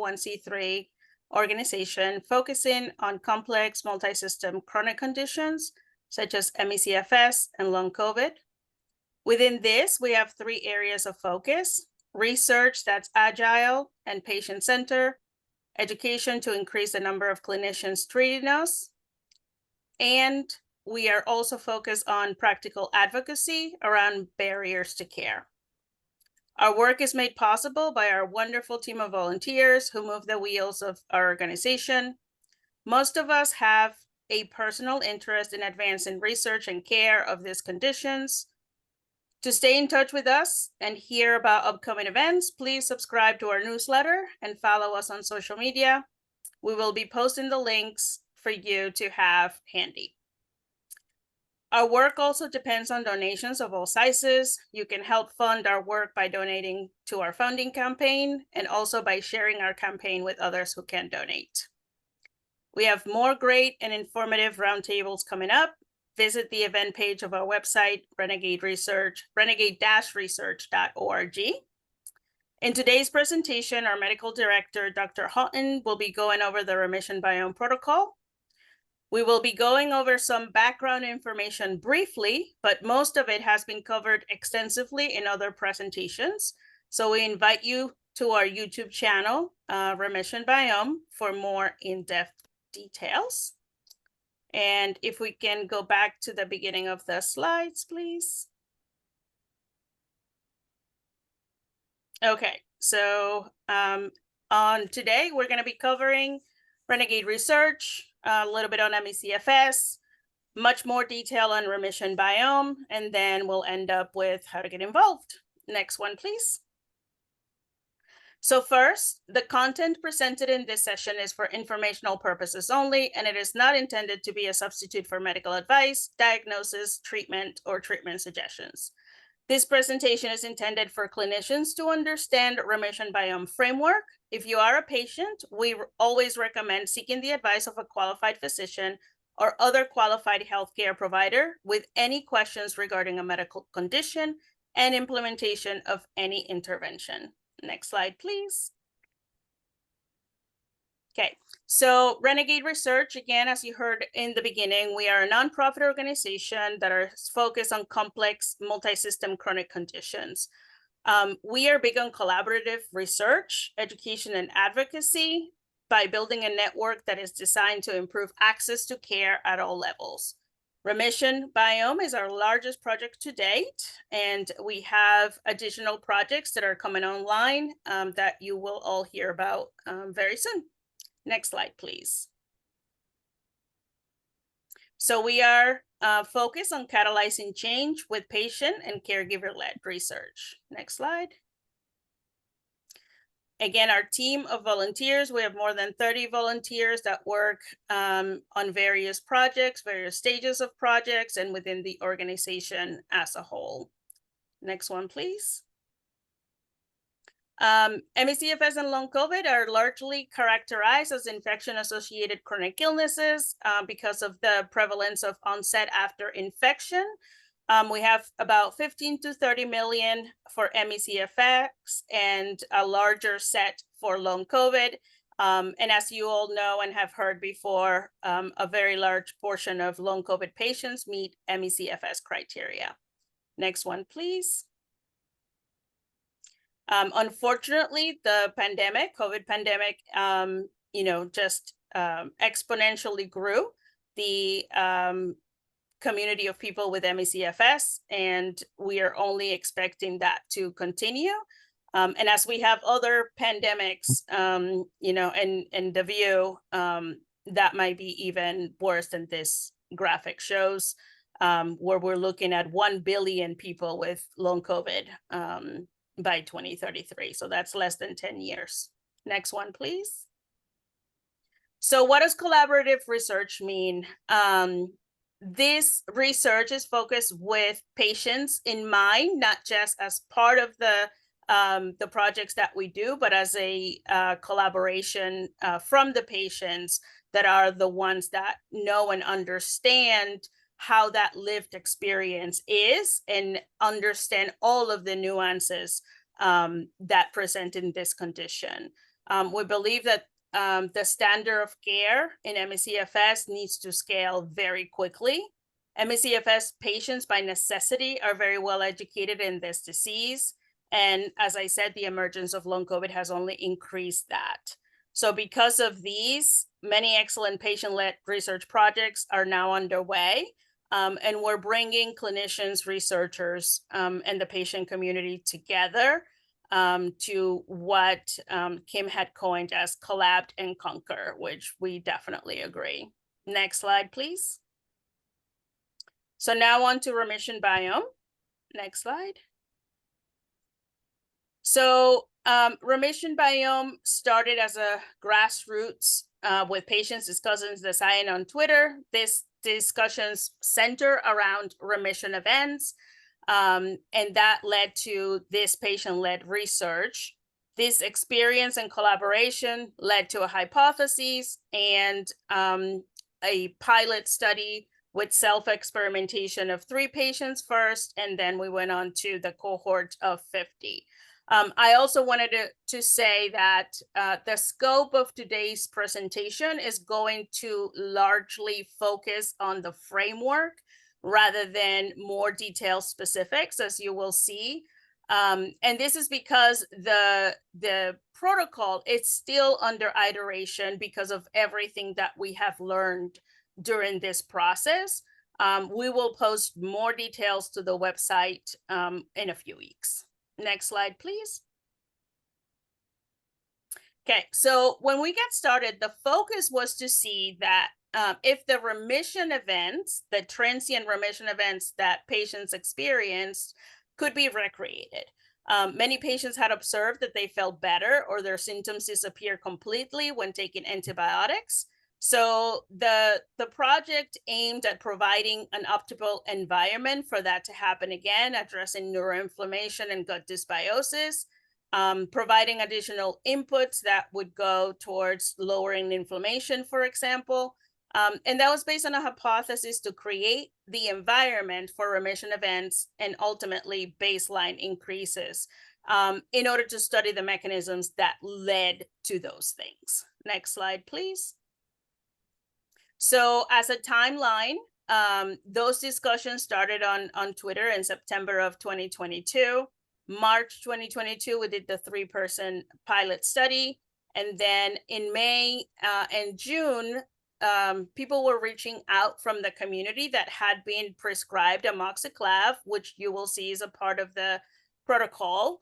501(c)(3) organization focusing on complex multi-system chronic conditions such as ME/CFS and long COVID. Within this, we have 3 areas of focus: research that's agile and patient-centered, education to increase the number of clinicians treating us, and we are also focused on practical advocacy around barriers to care. Our work is made possible by our wonderful team of volunteers who move the wheels of our organization. Most of us have a personal interest in advancing research and care of these conditions. To stay in touch with us and hear about upcoming events, please subscribe to our newsletter and follow us on social media. We will be posting the links for you to have handy. Our work also depends on donations of all sizes. You can help fund our work by donating to our funding campaign and also by sharing our campaign with others who can donate. We have more great and informative roundtables coming up. Visit the event page of our website, renegade-research.org. In today's presentation, our medical director, Dr. Haughton, will be going over the Remission Biome protocol. We will be going over some background information briefly, but most of it has been covered extensively in other presentations. So we invite you to our YouTube channel, Remission Biome, for more in-depth details. And if we can go back to the beginning of the slides, please. Okay, so on today, we're going to be covering Renegade research, a little bit on ME/CFS, much more detail on Remission Biome, and then we'll end up with how to get involved. Next one, please. So first, the content presented in this session is for informational purposes only, and it is not intended to be a substitute for medical advice, diagnosis, treatment, or treatment suggestions. This presentation is intended for clinicians to understand Remission Biome framework. If you are a patient, we always recommend seeking the advice of a qualified physician or other qualified healthcare provider with any questions regarding a medical condition and implementation of any intervention. Next slide, please. Okay, so Renegade Research, again, as you heard in the beginning, we are a nonprofit organization that are focused on complex multi-system chronic conditions. We are big on collaborative research, education, and advocacy by building a network that is designed to improve access to care at all levels. Remission Biome is our largest project to date, and we have additional projects that are coming online that you will all hear about very soon. Next slide, please. So we are focused on catalyzing change with patient and caregiver-led research. Next slide. Again, our team of volunteers, we have more than 30 volunteers that work on various projects, various stages of projects, and within the organization as a whole. Next one, please. ME/CFS and long COVID are largely characterized as infection-associated chronic illnesses because of the prevalence of onset after infection. We have about 15 to 30 million for ME/CFS and a larger set for long COVID. And as you all know and have heard before, a very large portion of long COVID patients meet ME/CFS criteria. Next one, please. Unfortunately, the pandemic, COVID pandemic, just exponentially grew the community of people with ME/CFS, and we are only expecting that to continue. And as we have other pandemics, in the view, that might be even worse than this graphic shows, where we're looking at 1 billion people with long COVID by 2033. So that's less than 10 years. Next one, please. So what does collaborative research mean? This research is focused with patients in mind, not just as part of the projects that we do, but as a collaboration from the patients that are the ones that know and understand how that lived experience is and understand all of the nuances that present in this condition. We believe that the standard of care in ME/CFS needs to scale very quickly. ME/CFS patients by necessity are very well educated in this disease. And as I said, the emergence of long COVID has only increased that. So because of these, many excellent patient-led research projects are now underway. And we're bringing clinicians, researchers, and the patient community together to what Kim had coined as collab and conquer, which we definitely agree. Next slide, please. So now on to Remission Biome. Next slide. So Remission Biome started as a grassroots with patients discussing the science on Twitter. These discussions center around remission events, and that led to this patient-led research. This experience and collaboration led to a hypothesis and a pilot study with self-experimentation of 3 patients first, and then we went on to the cohort of 50. I also wanted to say that the scope of today's presentation is going to largely focus on the framework rather than more detailed specifics, as you will see. And this is because the protocol is still under iteration because of everything that we have learned during this process. We will post more details to the website in a few weeks. Next slide, please. Okay, so when we get started, the focus was to see that if the remission events, the transient remission events that patients experienced could be recreated. Many patients had observed that they felt better or their symptoms disappeared completely when taking antibiotics. So the project aimed at providing an optimal environment for that to happen again, addressing neuroinflammation and gut dysbiosis, providing additional inputs that would go towards lowering inflammation, for example. And that was based on a hypothesis to create the environment for remission events and ultimately baseline increases in order to study the mechanisms that led to those things. Next slide, please. So as a timeline, those discussions started on Twitter in September of 2022. March 2022, we did the 3-person pilot study. And then in May and June, people were reaching out from the community that had been prescribed amoxiclav, which you will see is a part of the protocol,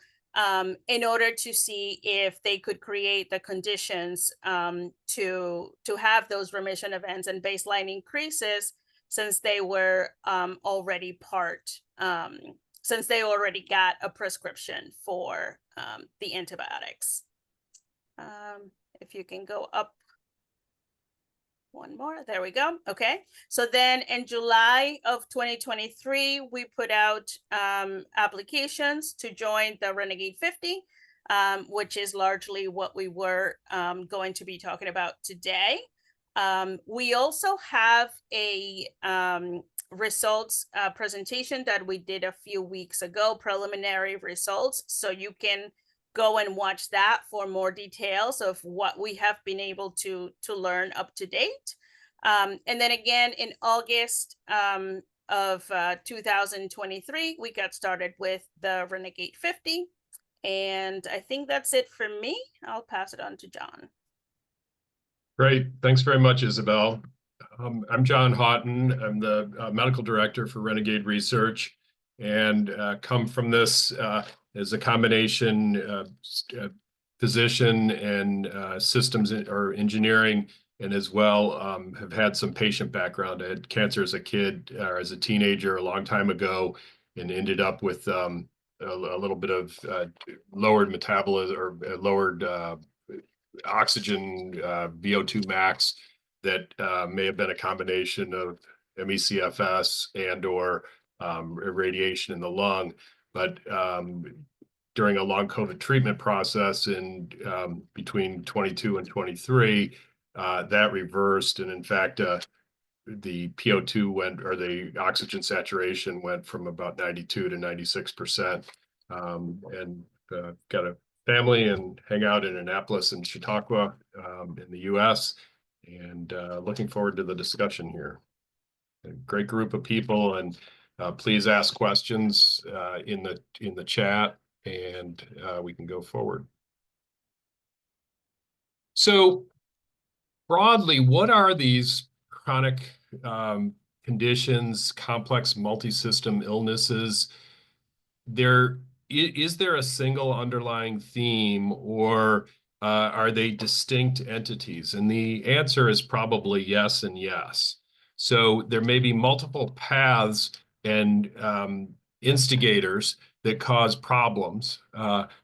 in order to see if they could create the conditions to have those remission events and baseline increases, since they were already since they already got a prescription for the antibiotics. If you can go up one more, there we go. Okay, so then in July of 2023, we put out applications to join the Renegade 50, which is largely what we were going to be talking about today. We also have a results presentation that we did a few weeks ago, preliminary results. So you can go and watch that for more details of what we have been able to learn up to date. And then again, in August of 2023, we got started with the Renegade 50. And I think that's it for me. I'll pass it on to John. Great. Thanks very much, Isabel. I'm John Haughton. I'm the medical director for Renegade Research, and come from this as a combination physician and systems or engineering, and as well have had some patient background. I had cancer as a kid or as a teenager a long time ago, and ended up with a little bit of lowered metabolism or lowered oxygen VO2 max that may have been a combination of ME/CFS and or irradiation in the lung. But during a long COVID treatment process in between 22 and 23, that reversed. And in fact, the PO2 went, or the oxygen saturation went from about 92 to 96%. And got a family and hang out in Annapolis and Chautauqua in the US. And looking forward to the discussion here. A great group of people, and please ask questions in the chat, and we can go forward. So broadly, what are these chronic conditions, complex multi-system illnesses? Is there a single underlying theme, or are they distinct entities? And the answer is probably yes and yes. So there may be multiple paths and instigators that cause problems,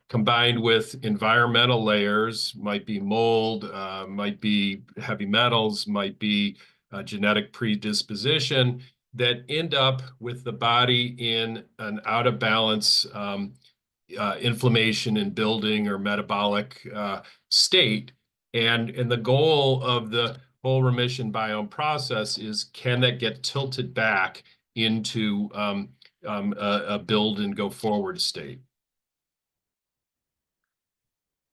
combined with environmental layers, might be mold, might be heavy metals, might be genetic predisposition, that end up with the body in an out of balance inflammation and building or metabolic state. And the goal of the whole remission biome process is, can that get tilted back into a build and go forward state?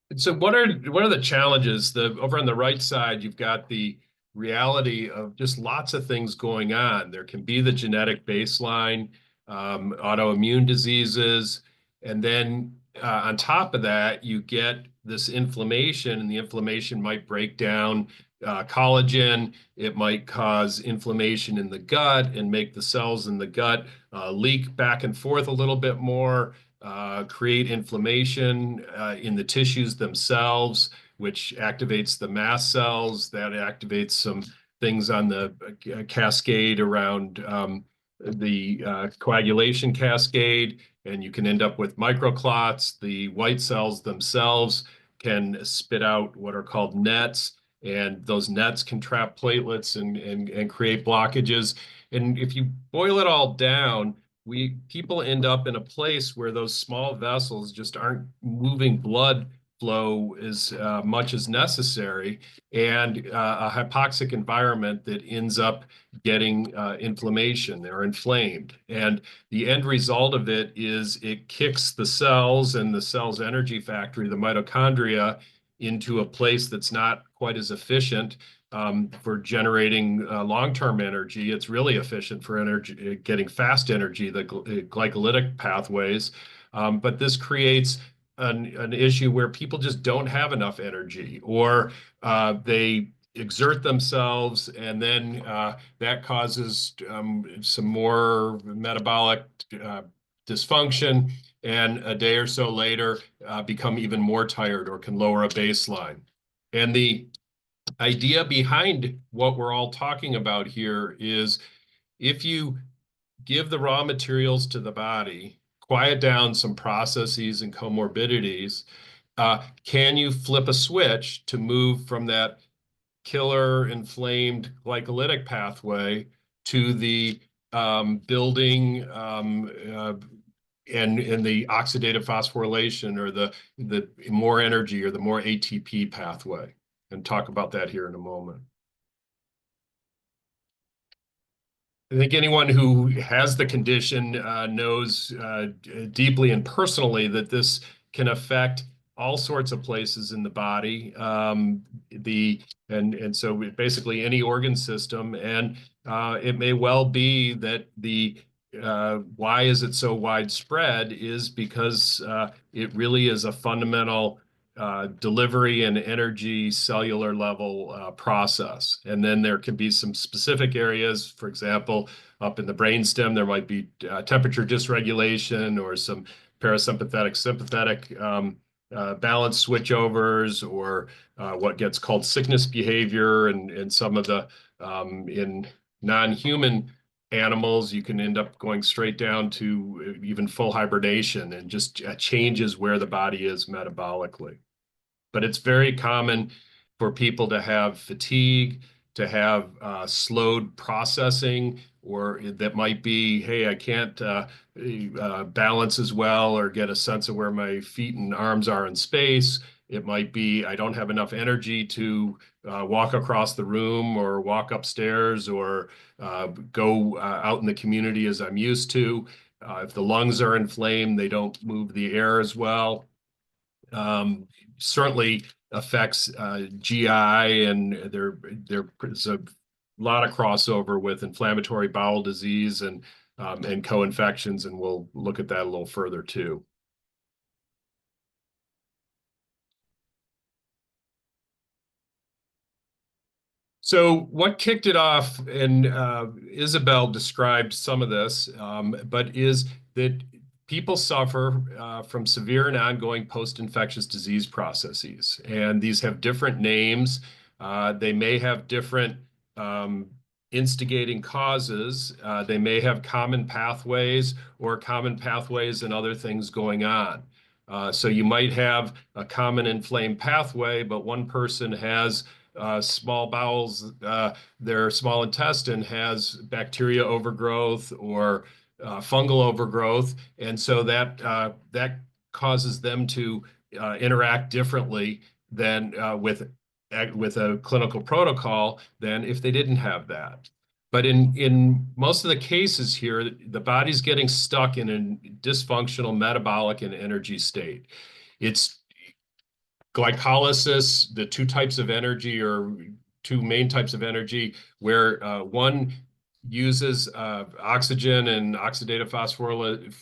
And so what are the challenges? Over on the right side, you've got the reality of just lots of things going on. There can be the genetic baseline, autoimmune diseases, and then on top of that, you get this inflammation, and the inflammation might break down collagen. It might cause inflammation in the gut and make the cells in the gut leak back and forth a little bit more, create inflammation in the tissues themselves, which activates the mast cells, that activates some things on the cascade around the coagulation cascade, and you can end up with microclots. The white cells themselves can spit out what are called nets, and those nets can trap platelets and create blockages. And if you boil it all down, people end up in a place where those small vessels just aren't moving blood flow as much as necessary, and a hypoxic environment that ends up getting inflammation. They're inflamed, and the end result of it is it kicks the cells and the cell's energy factory, the mitochondria, into a place that's not quite as efficient for generating long-term energy. It's really efficient for energy, getting fast energy, the glycolytic pathways. But this creates an issue where people just don't have enough energy, or they exert themselves, and then that causes some more metabolic dysfunction, and a day or so later become even more tired or can lower a baseline. And the idea behind what we're all talking about here is, if you give the raw materials to the body, quiet down some processes and comorbidities, can you flip a switch to move from that killer inflamed glycolytic pathway to the building and the oxidative phosphorylation, or the more energy, or the more ATP pathway? And talk about that here in a moment. I think anyone who has the condition knows deeply and personally that this can affect all sorts of places in the body, and so basically any organ system. And it may well be that why is it so widespread is because it really is a fundamental delivery and energy cellular level process. And then there can be some specific areas, for example, up in the brainstem, there might be temperature dysregulation, or some parasympathetic sympathetic balance switchovers, or what gets called sickness behavior. And some of the in non-human animals, you can end up going straight down to even full hibernation, and just changes where the body is metabolically. But it's very common for people to have fatigue, to have slowed processing, or that might be, hey, I can't balance as well, or get a sense of where my feet and arms are in space. It might be, I don't have enough energy to walk across the room, or walk upstairs, or go out in the community as I'm used to. If the lungs are inflamed, they don't move the air as well. certainly affects GI, and there's a lot of crossover with inflammatory bowel disease and co-infections, and we'll look at that a little further too. So what kicked it off, and Isabel described some of this, but is that people suffer from severe and ongoing post-infectious disease processes, and these have different names. They may have different instigating causes. They may have common pathways or common pathways and other things going on. So you might have a common inflamed pathway, but one person has small bowels, their small intestine has bacteria overgrowth or fungal overgrowth, and so that causes them to interact differently than with a clinical protocol than if they didn't have that. But in most of the cases here, the body's getting stuck in a dysfunctional metabolic and energy state. It's glycolysis, the two types of energy, or two main types of energy, where one uses oxygen and oxidative phosphorylate,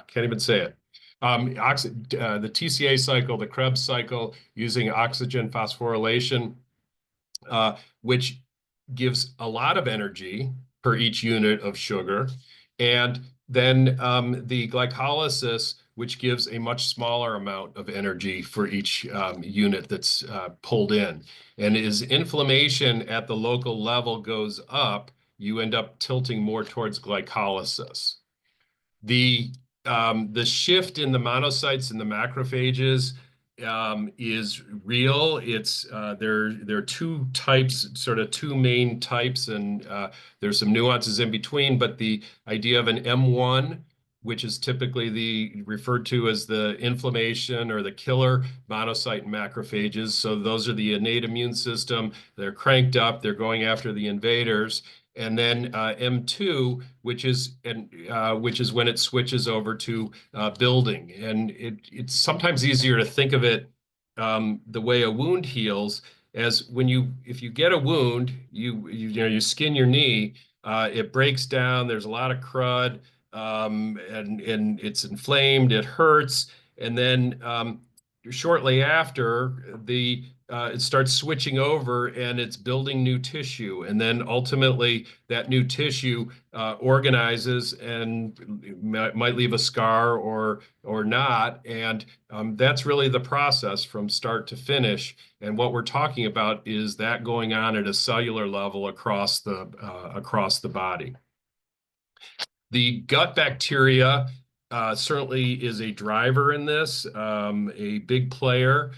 can't even say it. The TCA cycle, the Krebs cycle, using oxygen phosphorylation, which gives a lot of energy per each unit of sugar. And then the glycolysis, which gives a much smaller amount of energy for each unit that's pulled in. And as inflammation at the local level goes up, you end up tilting more towards glycolysis. The shift in the monocytes and the macrophages is real. It's there are two types, sort of two main types, and there's some nuances in between, but the idea of an M1, which is typically referred to as the inflammation or the killer monocyte and macrophages. So those are the innate immune system. They're cranked up. They're going after the invaders. And then M2, which is when it switches over to building. And it's sometimes easier to think of it the way a wound heals, as if you get a wound, you skin your knee, it breaks down. There's a lot of crud, and it's inflamed. It hurts, and then shortly after, it starts switching over and it's building new tissue. And then ultimately that new tissue organizes and might leave a scar or not. And that's really the process from start to finish. And what we're talking about is that going on at a cellular level across the body. The gut bacteria certainly is a driver in this, a big player.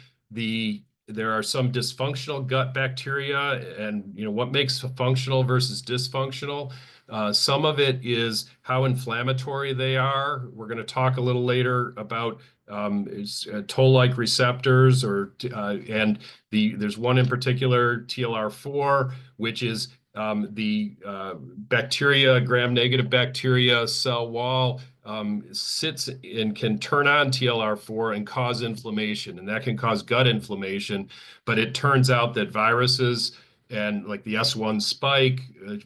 There are some dysfunctional gut bacteria, and what makes functional versus dysfunctional. Some of it is how inflammatory they are. We're going to talk a little later about toll-like receptors, and there's one in particular, TLR4, which is the bacteria, gram-negative bacteria cell wall sits and can turn on TLR4 and cause inflammation, and that can cause gut inflammation. But it turns out that viruses and like the S1 spike,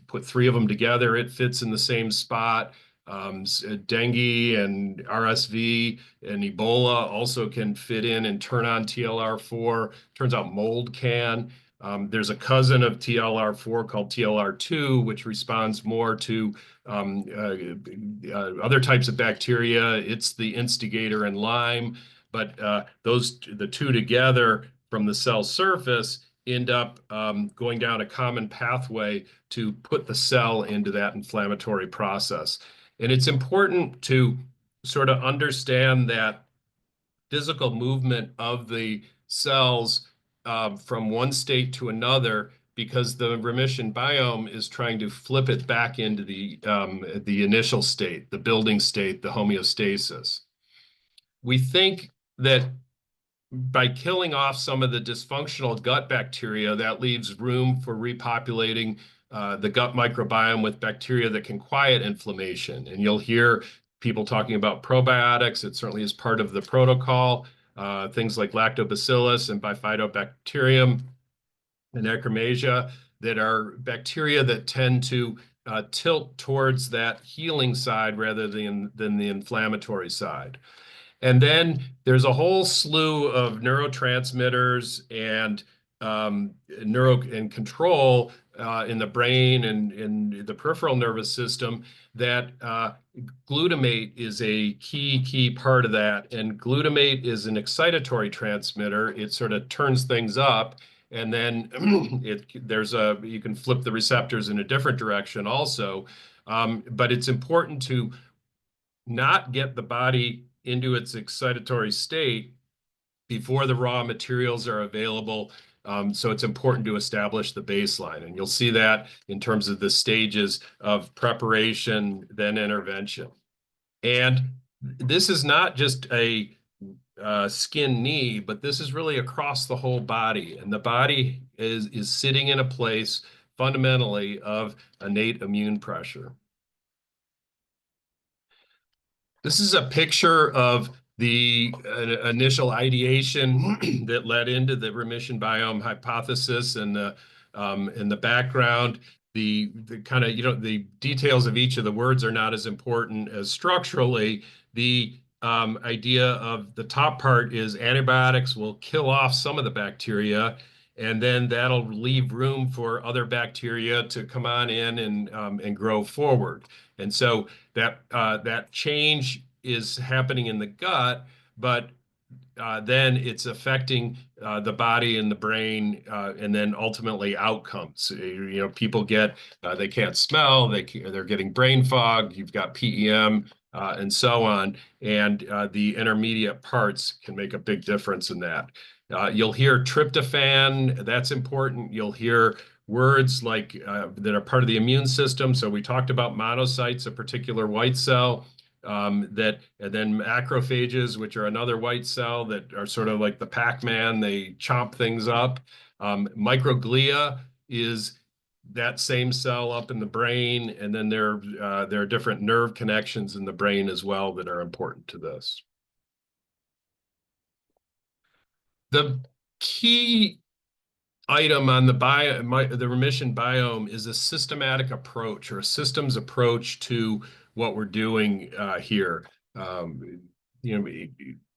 put three of them together, it fits in the same spot. Dengue and RSV and Ebola also can fit in and turn on TLR4. Turns out mold can. There's a cousin of TLR4 called TLR2, which responds more to other types of bacteria. It's the instigator in Lyme, but the two together from the cell surface end up going down a common pathway to put the cell into that inflammatory process. And it's important to sort of understand that physical movement of the cells from one state to another, because the remission biome is trying to flip it back into the initial state, the building state, the homeostasis. We think that by killing off some of the dysfunctional gut bacteria, that leaves room for repopulating the gut microbiome with bacteria that can quiet inflammation. And you'll hear people talking about probiotics. It certainly is part of the protocol. Things like lactobacillus and bifidobacterium and echinacea that are bacteria that tend to tilt towards that healing side rather than the inflammatory side. And then there's a whole slew of neurotransmitters and neuro and control in the brain and in the peripheral nervous system that glutamate is a key part of that. And glutamate is an excitatory transmitter. It sort of turns things up. And then you can flip the receptors in a different direction also. But it's important to not get the body into its excitatory state before the raw materials are available. So it's important to establish the baseline. And you'll see that in terms of the stages of preparation, then intervention. And this is not just a skin knee, but this is really across the whole body. And the body is sitting in a place fundamentally of innate immune pressure. This is a picture of the initial ideation that led into the Remission Biome hypothesis, and in the background, the kind of, the details of each of the words are not as important as structurally. The idea of the top part is antibiotics will kill off some of the bacteria, and then that'll leave room for other bacteria to come on in and grow forward. And so that change is happening in the gut, but then it's affecting the body and the brain, and then ultimately outcomes. People they can't smell, they're getting brain fog, you've got PEM, and so on. And the intermediate parts can make a big difference in that. You'll hear tryptophan, that's important. You'll hear words like that are part of the immune system. So we talked about monocytes, a particular white cell, and then macrophages, which are another white cell that are sort of like the Pac-Man, they chomp things up. Microglia is that same cell up in the brain, and then there are different nerve connections in the brain as well that are important to this. The key item on the Remission Biome is a systematic approach, or a systems approach to what we're doing here.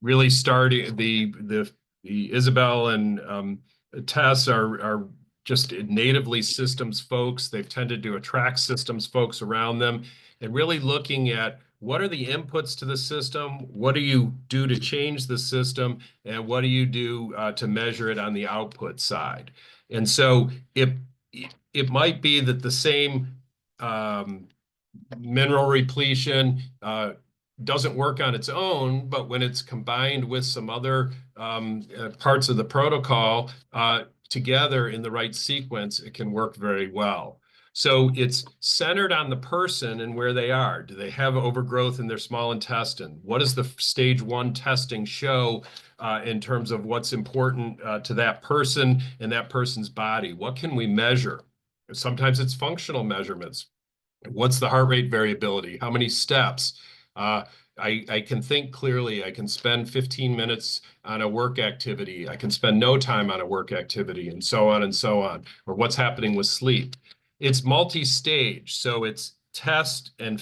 Really starting the Isabel and Tess are just natively systems folks. They've tended to attract systems folks around them, and really looking at what are the inputs to the system, what do you do to change the system, and what do you do to measure it on the output side. And so it might be that the same mineral repletion doesn't work on its own, but when it's combined with some other parts of the protocol together in the right sequence, it can work very well. So it's centered on the person and where they are. Do they have overgrowth in their small intestine? What does the stage 1 testing show in terms of what's important to that person and that person's body? What can we measure? Sometimes it's functional measurements. What's the heart rate variability? How many steps? I can think clearly. I can spend 15 minutes on a work activity. I can spend no time on a work activity, and so on and so on. Or what's happening with sleep? It's multi-stage, so it's test and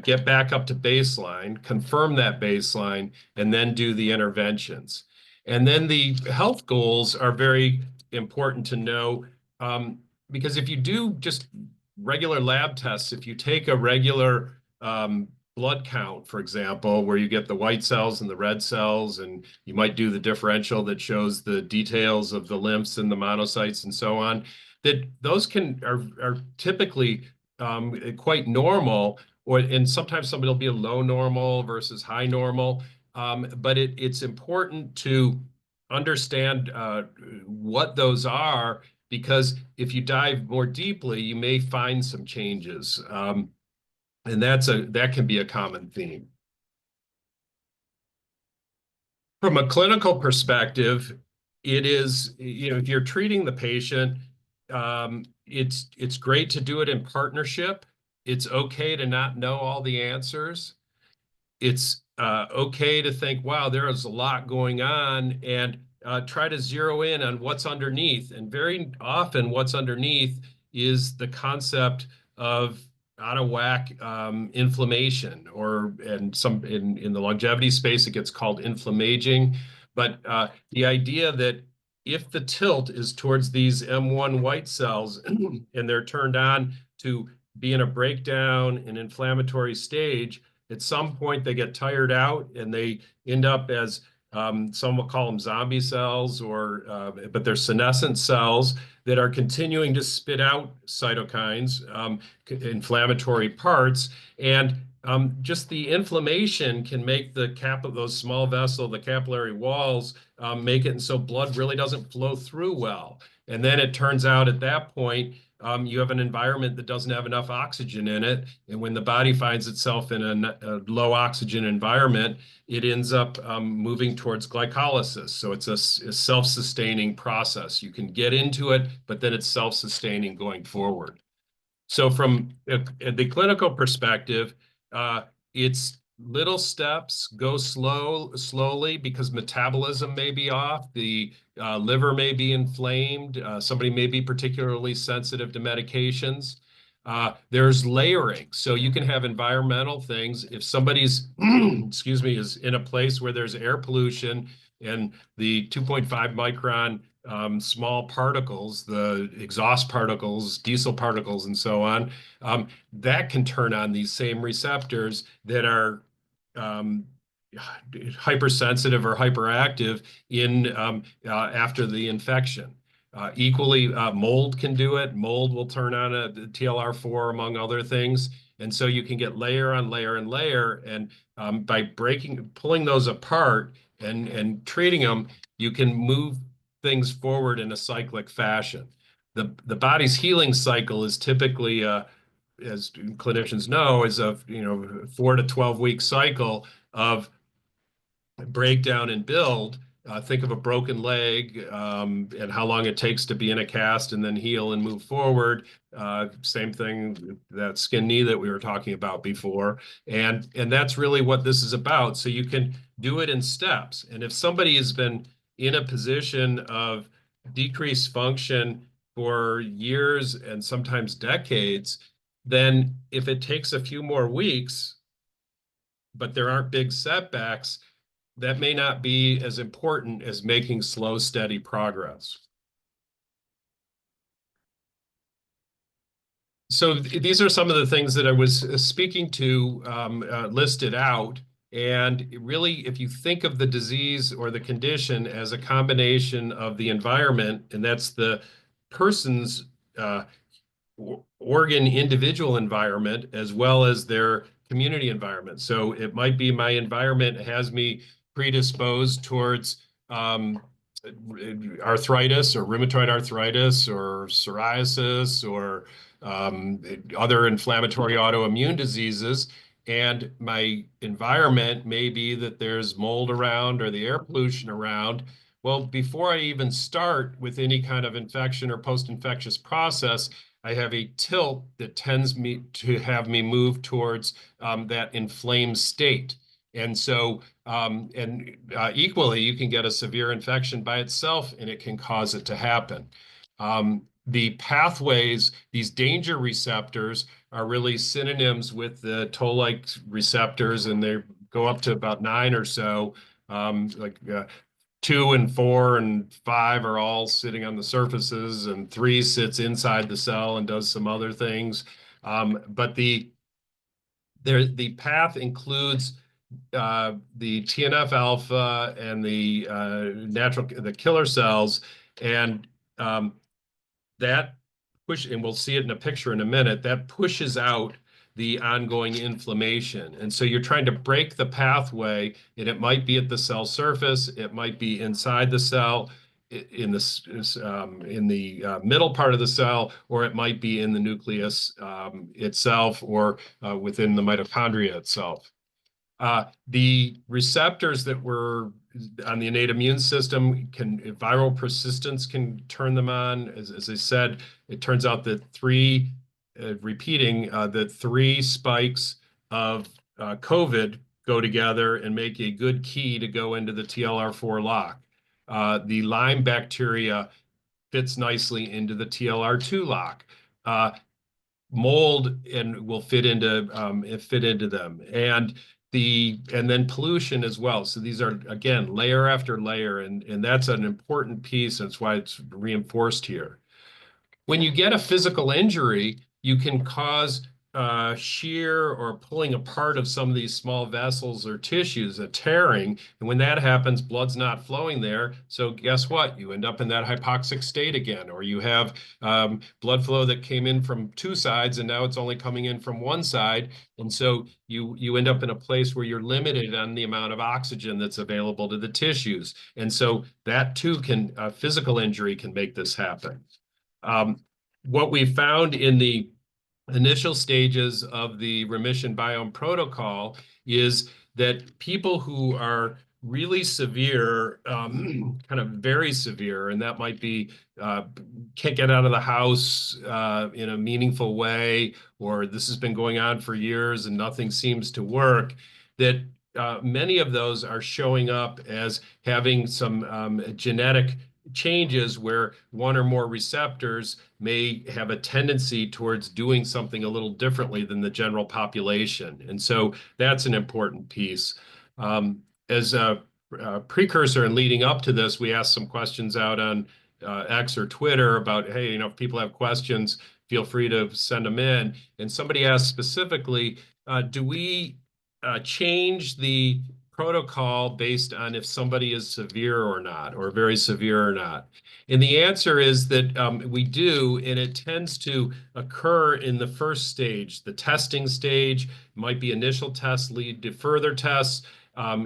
get back up to baseline, confirm that baseline, and then do the interventions. And then the health goals are very important to know, because if you do just regular lab tests, if you take a regular blood count, for example, where you get the white cells and the red cells, and you might do the differential that shows the details of the lymphs and the monocytes and so on, that those are typically quite normal, and sometimes somebody will be a low normal versus high normal. But it's important to understand what those are, because if you dive more deeply, you may find some changes. And that can be a common theme. From a clinical perspective, it is, if you're treating the patient, it's great to do it in partnership. it's okay to not know all the answers. It's okay to think, wow, there is a lot going on, and try to zero in on what's underneath. And very often what's underneath is the concept of out of whack inflammation, or and some in the longevity space, it gets called inflammaging. But the idea that if the tilt is towards these M1 white cells and they're turned on to be in a breakdown, an inflammatory stage, at some point they get tired out and they end up as some will call them zombie cells, or but they're senescent cells that are continuing to spit out cytokines, inflammatory parts, and just the inflammation can make the those small vessel, the capillary walls, make it and so blood really doesn't flow through well. And then it turns out at that point, you have an environment that doesn't have enough oxygen in it. And when the body finds itself in a low oxygen environment, it ends up moving towards glycolysis. So it's a self-sustaining process. You can get into it, but then it's self-sustaining going forward. So from the clinical perspective, it's little steps, go slowly, because metabolism may be off, the liver may be inflamed, somebody may be particularly sensitive to medications. There's layering. So you can have environmental things. If somebody's, excuse me, is in a place where there's air pollution and the 2.5 micron small particles, the exhaust particles, diesel particles, and so on, that can turn on these same receptors that are hypersensitive or hyperactive in after the infection. Equally, mold can do it. Mold will turn on a TLR4, among other things. And so you can get layer on layer and layer. And by pulling those apart and treating them, you can move things forward in a cyclic fashion. The body's healing cycle is typically, as clinicians know, is a 4 to 12 week cycle of breakdown and build. Think of a broken leg and how long it takes to be in a cast and then heal and move forward. Same thing, that skin knee that we were talking about before. And that's really what this is about. So you can do it in steps. And if somebody has been in a position of decreased function for years and sometimes decades, then if it takes a few more weeks, but there aren't big setbacks, that may not be as important as making slow, steady progress. So these are some of the things that I was speaking to listed out. And really, if you think of the disease or the condition as a combination of the environment, and that's the person's organ individual environment as well as their community environment. So it might be my environment has me predisposed towards arthritis or rheumatoid arthritis or psoriasis or other inflammatory autoimmune diseases. And my environment may be that there's mold around or the air pollution around. Well, before I even start with any kind of infection or post-infectious process, I have a tilt that tends to have me move towards that inflamed state. And so, equally, you can get a severe infection by itself, and it can cause it to happen. The pathways, these danger receptors, are really synonyms with the toll-like receptors, and they go up to about 9 or so. 2 and 4 and 5 are all sitting on the surfaces, and 3 sits inside the cell and does some other things. But the path includes the TNF alpha and the killer cells, and that push, and we'll see it in a picture in a minute, that pushes out the ongoing inflammation. And so you're trying to break the pathway, and it might be at the cell surface, it might be inside the cell, in the middle part of the cell, or it might be in the nucleus itself, or within the mitochondria itself. The receptors that were on the innate immune system, viral persistence can turn them on. As I said, it turns out that 3 repeating that 3 spikes of COVID go together and make a good key to go into the TLR4 lock. The Lyme bacteria fits nicely into the TLR2 lock. Mold and will fit into them, and then pollution as well. So these are, again, layer after layer, and that's an important piece. That's why it's reinforced here. When you get a physical injury, you can cause shear or pulling apart of some of these small vessels or tissues, a tearing. And when that happens, blood's not flowing there. So guess what? You end up in that hypoxic state again, or you have blood flow that came in from 2 sides and now it's only coming in from 1 side. And so you end up in a place where you're limited on the amount of oxygen that's available to the tissues. And so that too can, physical injury can make this happen. What we found in the initial stages of the Remission Biome protocol is that people who are really severe, kind of very severe, and that might be can't get out of the house in a meaningful way, or this has been going on for years and nothing seems to work, that many of those are showing up as having some genetic changes where 1 or more receptors may have a tendency towards doing something a little differently than the general population. And so that's an important piece. As a precursor and leading up to this, we asked some questions out on X or Twitter about, hey, if people have questions, feel free to send them in. And somebody asked specifically, do we change the protocol based on if somebody is severe or not, or very severe or not? And the answer is that we do, and it tends to occur in the first stage, the testing stage. It might be initial tests lead to further tests.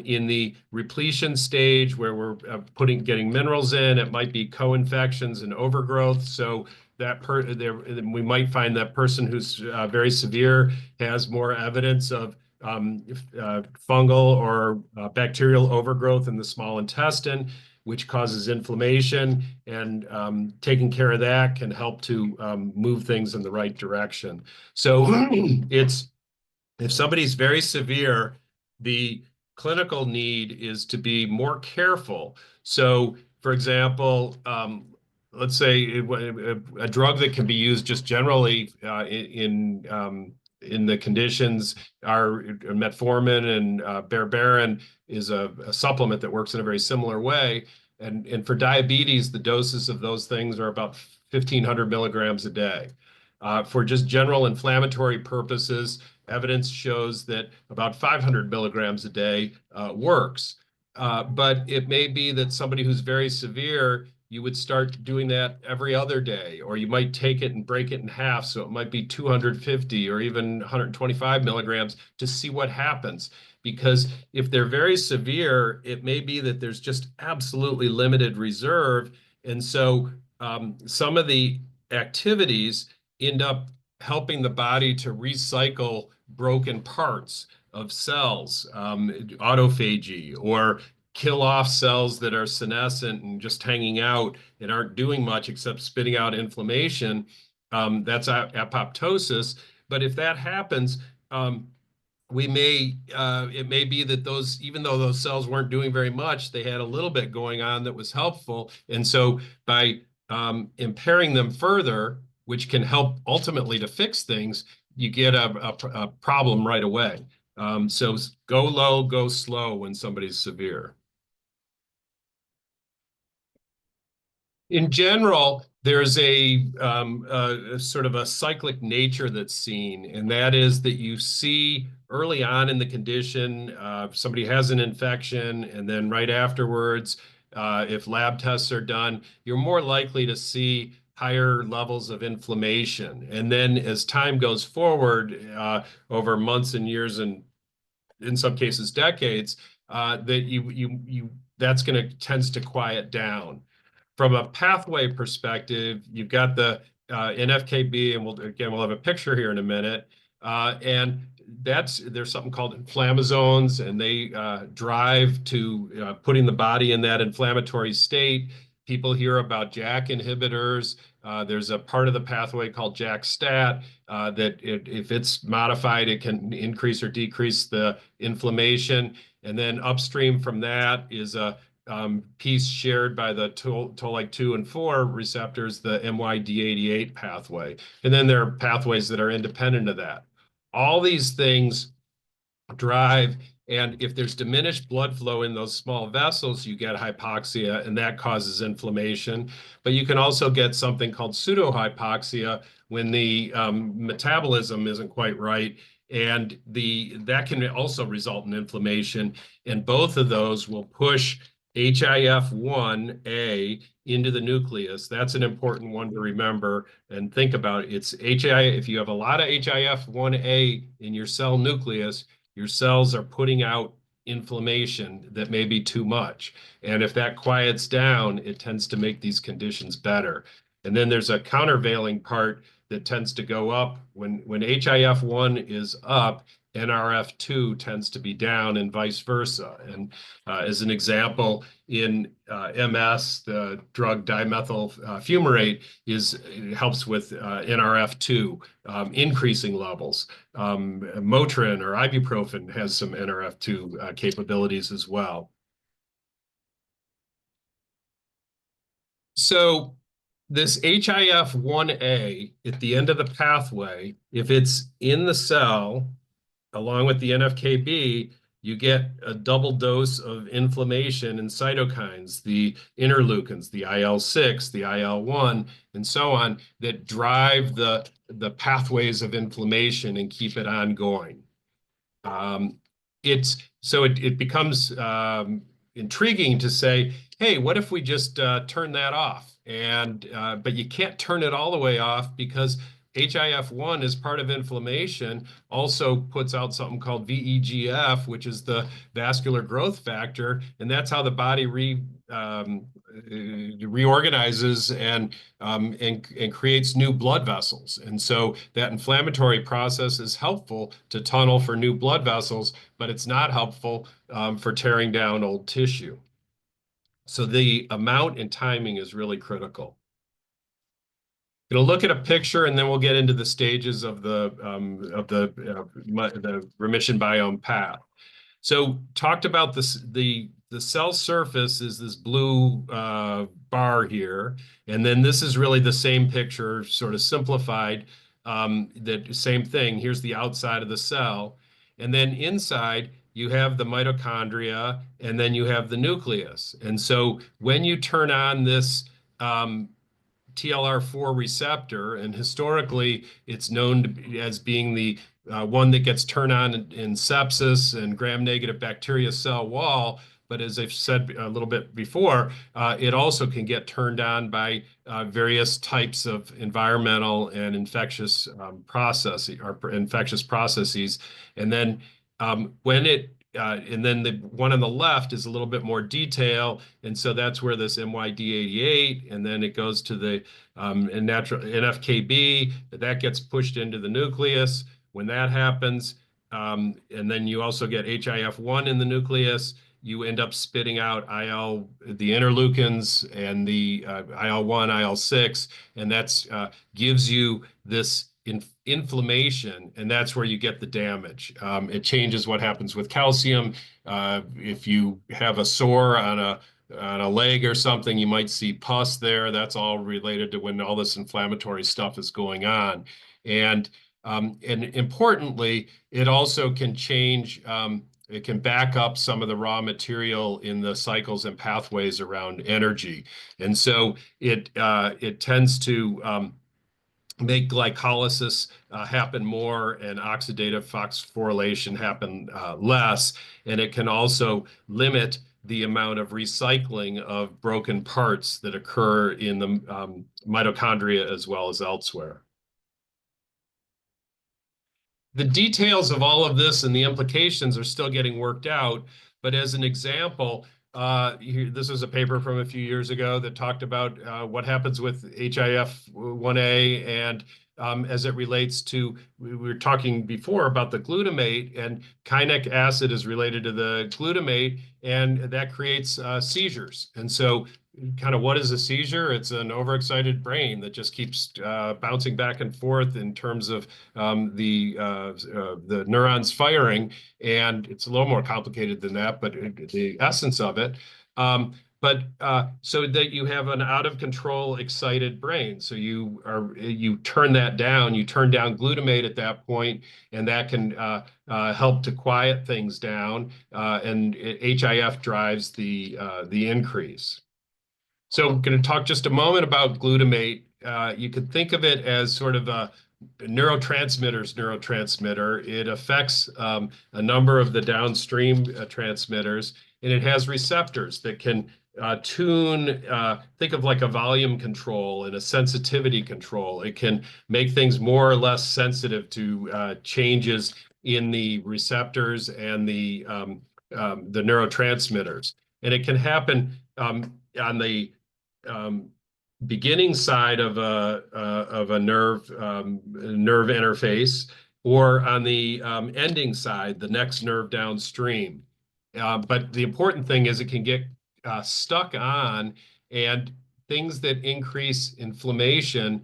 In the repletion stage, where we're getting minerals in, it might be co-infections and overgrowth. So that we might find that person who's very severe has more evidence of fungal or bacterial overgrowth in the small intestine, which causes inflammation, and taking care of that can help to move things in the right direction. So if somebody's very severe, the clinical need is to be more careful. So, for example, let's say a drug that can be used just generally in the conditions are metformin, and berberin is a supplement that works in a very similar way. And for diabetes, the doses of those things are about 1,500 milligrams a day. For just general inflammatory purposes, evidence shows that about 500 milligrams a day works. But it may be that somebody who's very severe, you would start doing that every other day, or you might take it and break it in half. So it might be 250 or even 125 milligrams to see what happens. Because if they're very severe, it may be that there's just absolutely limited reserve. And so some of the activities end up helping the body to recycle broken parts of cells, autophagy, or kill off cells that are senescent and just hanging out and aren't doing much except spitting out inflammation. That's apoptosis. But if that happens, it may be that those, even though those cells weren't doing very much, they had a little bit going on that was helpful. And so by impairing them further, which can help ultimately to fix things, you get a problem right away. So go low, go slow when somebody's severe. In general, there's a sort of a cyclic nature that's seen, and that is that you see early on in the condition, somebody has an infection, and then right afterwards, if lab tests are done, you're more likely to see higher levels of inflammation. And then as time goes forward, over months and years, and in some cases decades, that's going to tends to quiet down. From a pathway perspective, you've got the NFKB, and we'll have a picture here in a minute. And there's something called inflammasomes, and they drive to putting the body in that inflammatory state. people hear about JAK inhibitors. There's a part of the pathway called JAK-STAT that if it's modified, it can increase or decrease the inflammation. And then upstream from that is a piece shared by the toll-like 2 and 4 receptors, the MYD88 pathway. And then there are pathways that are independent of that. All these things drive, and if there's diminished blood flow in those small vessels, you get hypoxia, and that causes inflammation. But you can also get something called pseudohypoxia when the metabolism isn't quite right, and that can also result in inflammation. And both of those will push HIF-1A into the nucleus. That's an important one to remember and think about. It's if you have a lot of HIF-1A in your cell nucleus, your cells are putting out inflammation that may be too much. And if that quiets down, it tends to make these conditions better. And then there's a countervailing part that tends to go up. When HIF-1 is up, NRF2 tends to be down and vice versa. And as an example, in MS, the drug dimethyl fumarate helps with NRF2 increasing levels. Motrin or ibuprofen has some NRF2 capabilities as well. So this HIF-1A at the end of the pathway, if it's in the cell, along with the NF-κB, you get a double dose of inflammation and cytokines, the interleukins, the IL-6, the IL-1, and so on, that drive the pathways of inflammation and keep it ongoing. It becomes intriguing to say, hey, what if we just turn that off? But you can't turn it all the way off, because HIF-1 is part of inflammation, also puts out something called VEGF, which is the vascular growth factor, and that's how the body reorganizes and creates new blood vessels. And so that inflammatory process is helpful to tunnel for new blood vessels, but it's not helpful for tearing down old tissue. So the amount and timing is really critical. Going to look at a picture, and then we'll get into the stages of the remission biome path. So talked about this, the cell surface is this blue bar here, and then this is really the same picture, sort of simplified. That same thing. Here's the outside of the cell, and then inside you have the mitochondria, and then you have the nucleus. And so when you turn on this TLR4 receptor, and historically it's known as being the one that gets turned on in sepsis and gram-negative bacteria cell wall. But as I've said a little bit before, it also can get turned on by various types of environmental and infectious processes. And then and then the one on the left is a little bit more detail, and so that's where this MYD88, and then it goes to the natural NF-κB, that gets pushed into the nucleus. When that happens, and then you also get HIF-1 in the nucleus, you end up spitting out the interleukins and the IL-1, IL-6, and that's gives you this inflammation, and that's where you get the damage. It changes what happens with calcium. If you have a sore on a leg or something, you might see pus there. That's all related to when all this inflammatory stuff is going on. And importantly, it also can change. It can back up some of the raw material in the cycles and pathways around energy, and so it tends to make glycolysis happen more and oxidative phosphorylation happen less. And it can also limit the amount of recycling of broken parts that occur in the mitochondria as well as elsewhere. The details of all of this and the implications are still getting worked out. But as an example, this is a paper from a few years ago that talked about what happens with HIF-1A, and as it relates to, we were talking before about the glutamate, and kainic acid is related to the glutamate, and that creates seizures. And so kind of what is a seizure? It's an overexcited brain that just keeps bouncing back and forth in terms of the neurons firing, and it's a little more complicated than that, but the essence of it. So that you have an out of control excited brain. So you turn that down, you turn down glutamate at that point, and that can help to quiet things down. And HIF drives the increase. So I'm going to talk just a moment about glutamate. You could think of it as sort of a neurotransmitter. It affects a number of the downstream transmitters, and it has receptors that can tune, think of like a volume control and a sensitivity control. It can make things more or less sensitive to changes in the receptors and the neurotransmitters. And it can happen on the beginning side of a nerve interface, or on the ending side, the next nerve downstream. But the important thing is it can get stuck on, and things that increase inflammation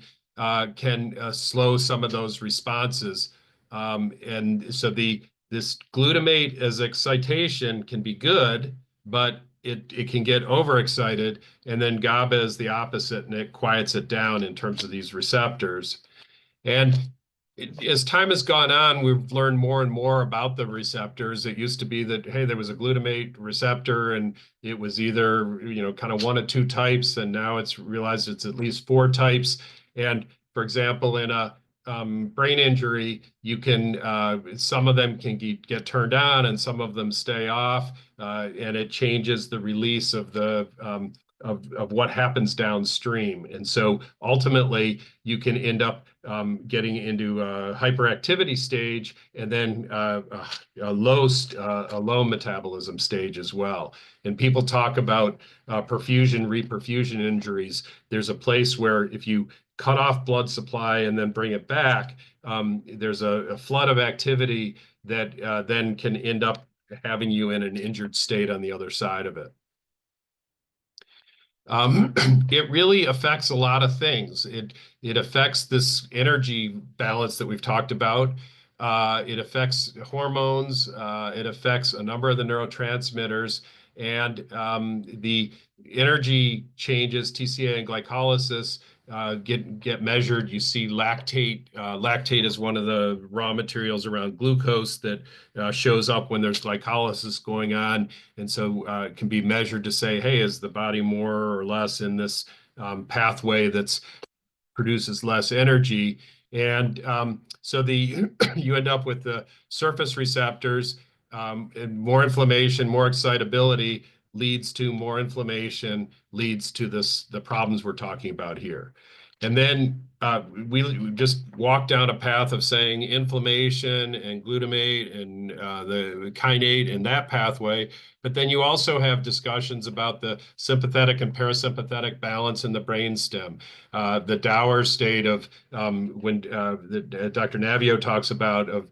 can slow some of those responses. And so this glutamate as excitation can be good, but it can get overexcited, and then GABA is the opposite, and it quiets it down in terms of these receptors. And as time has gone on, we've learned more and more about the receptors. It used to be that, hey, there was a glutamate receptor, and it was either, kind of one of two types, and now it's realized it's at least 4 types. And for example, in a brain injury, you can some of them can get turned on, and some of them stay off, and it changes the release of the of what happens downstream. And so ultimately, you can end up getting into a hyperactivity stage, and then a low metabolism stage as well. And people talk about perfusion, reperfusion injuries. There's a place where if you cut off blood supply and then bring it back, there's a flood of activity that then can end up having you in an injured state on the other side of it. It really affects a lot of things. It affects this energy balance that we've talked about. It affects hormones. It affects a number of the neurotransmitters, and the energy changes, TCA and glycolysis, get measured. You see lactate. Lactate is one of the raw materials around glucose that shows up when there's glycolysis going on. And so it can be measured to say, hey, is the body more or less in this pathway that's produces less energy? And so you end up with the surface receptors, and more inflammation, more excitability leads to more inflammation, leads to the problems we're talking about here. And then we just walk down a path of saying inflammation and glutamate and the kainate in that pathway. But then you also have discussions about the sympathetic and parasympathetic balance in the brainstem, the dour state of when Dr. Navio talks about of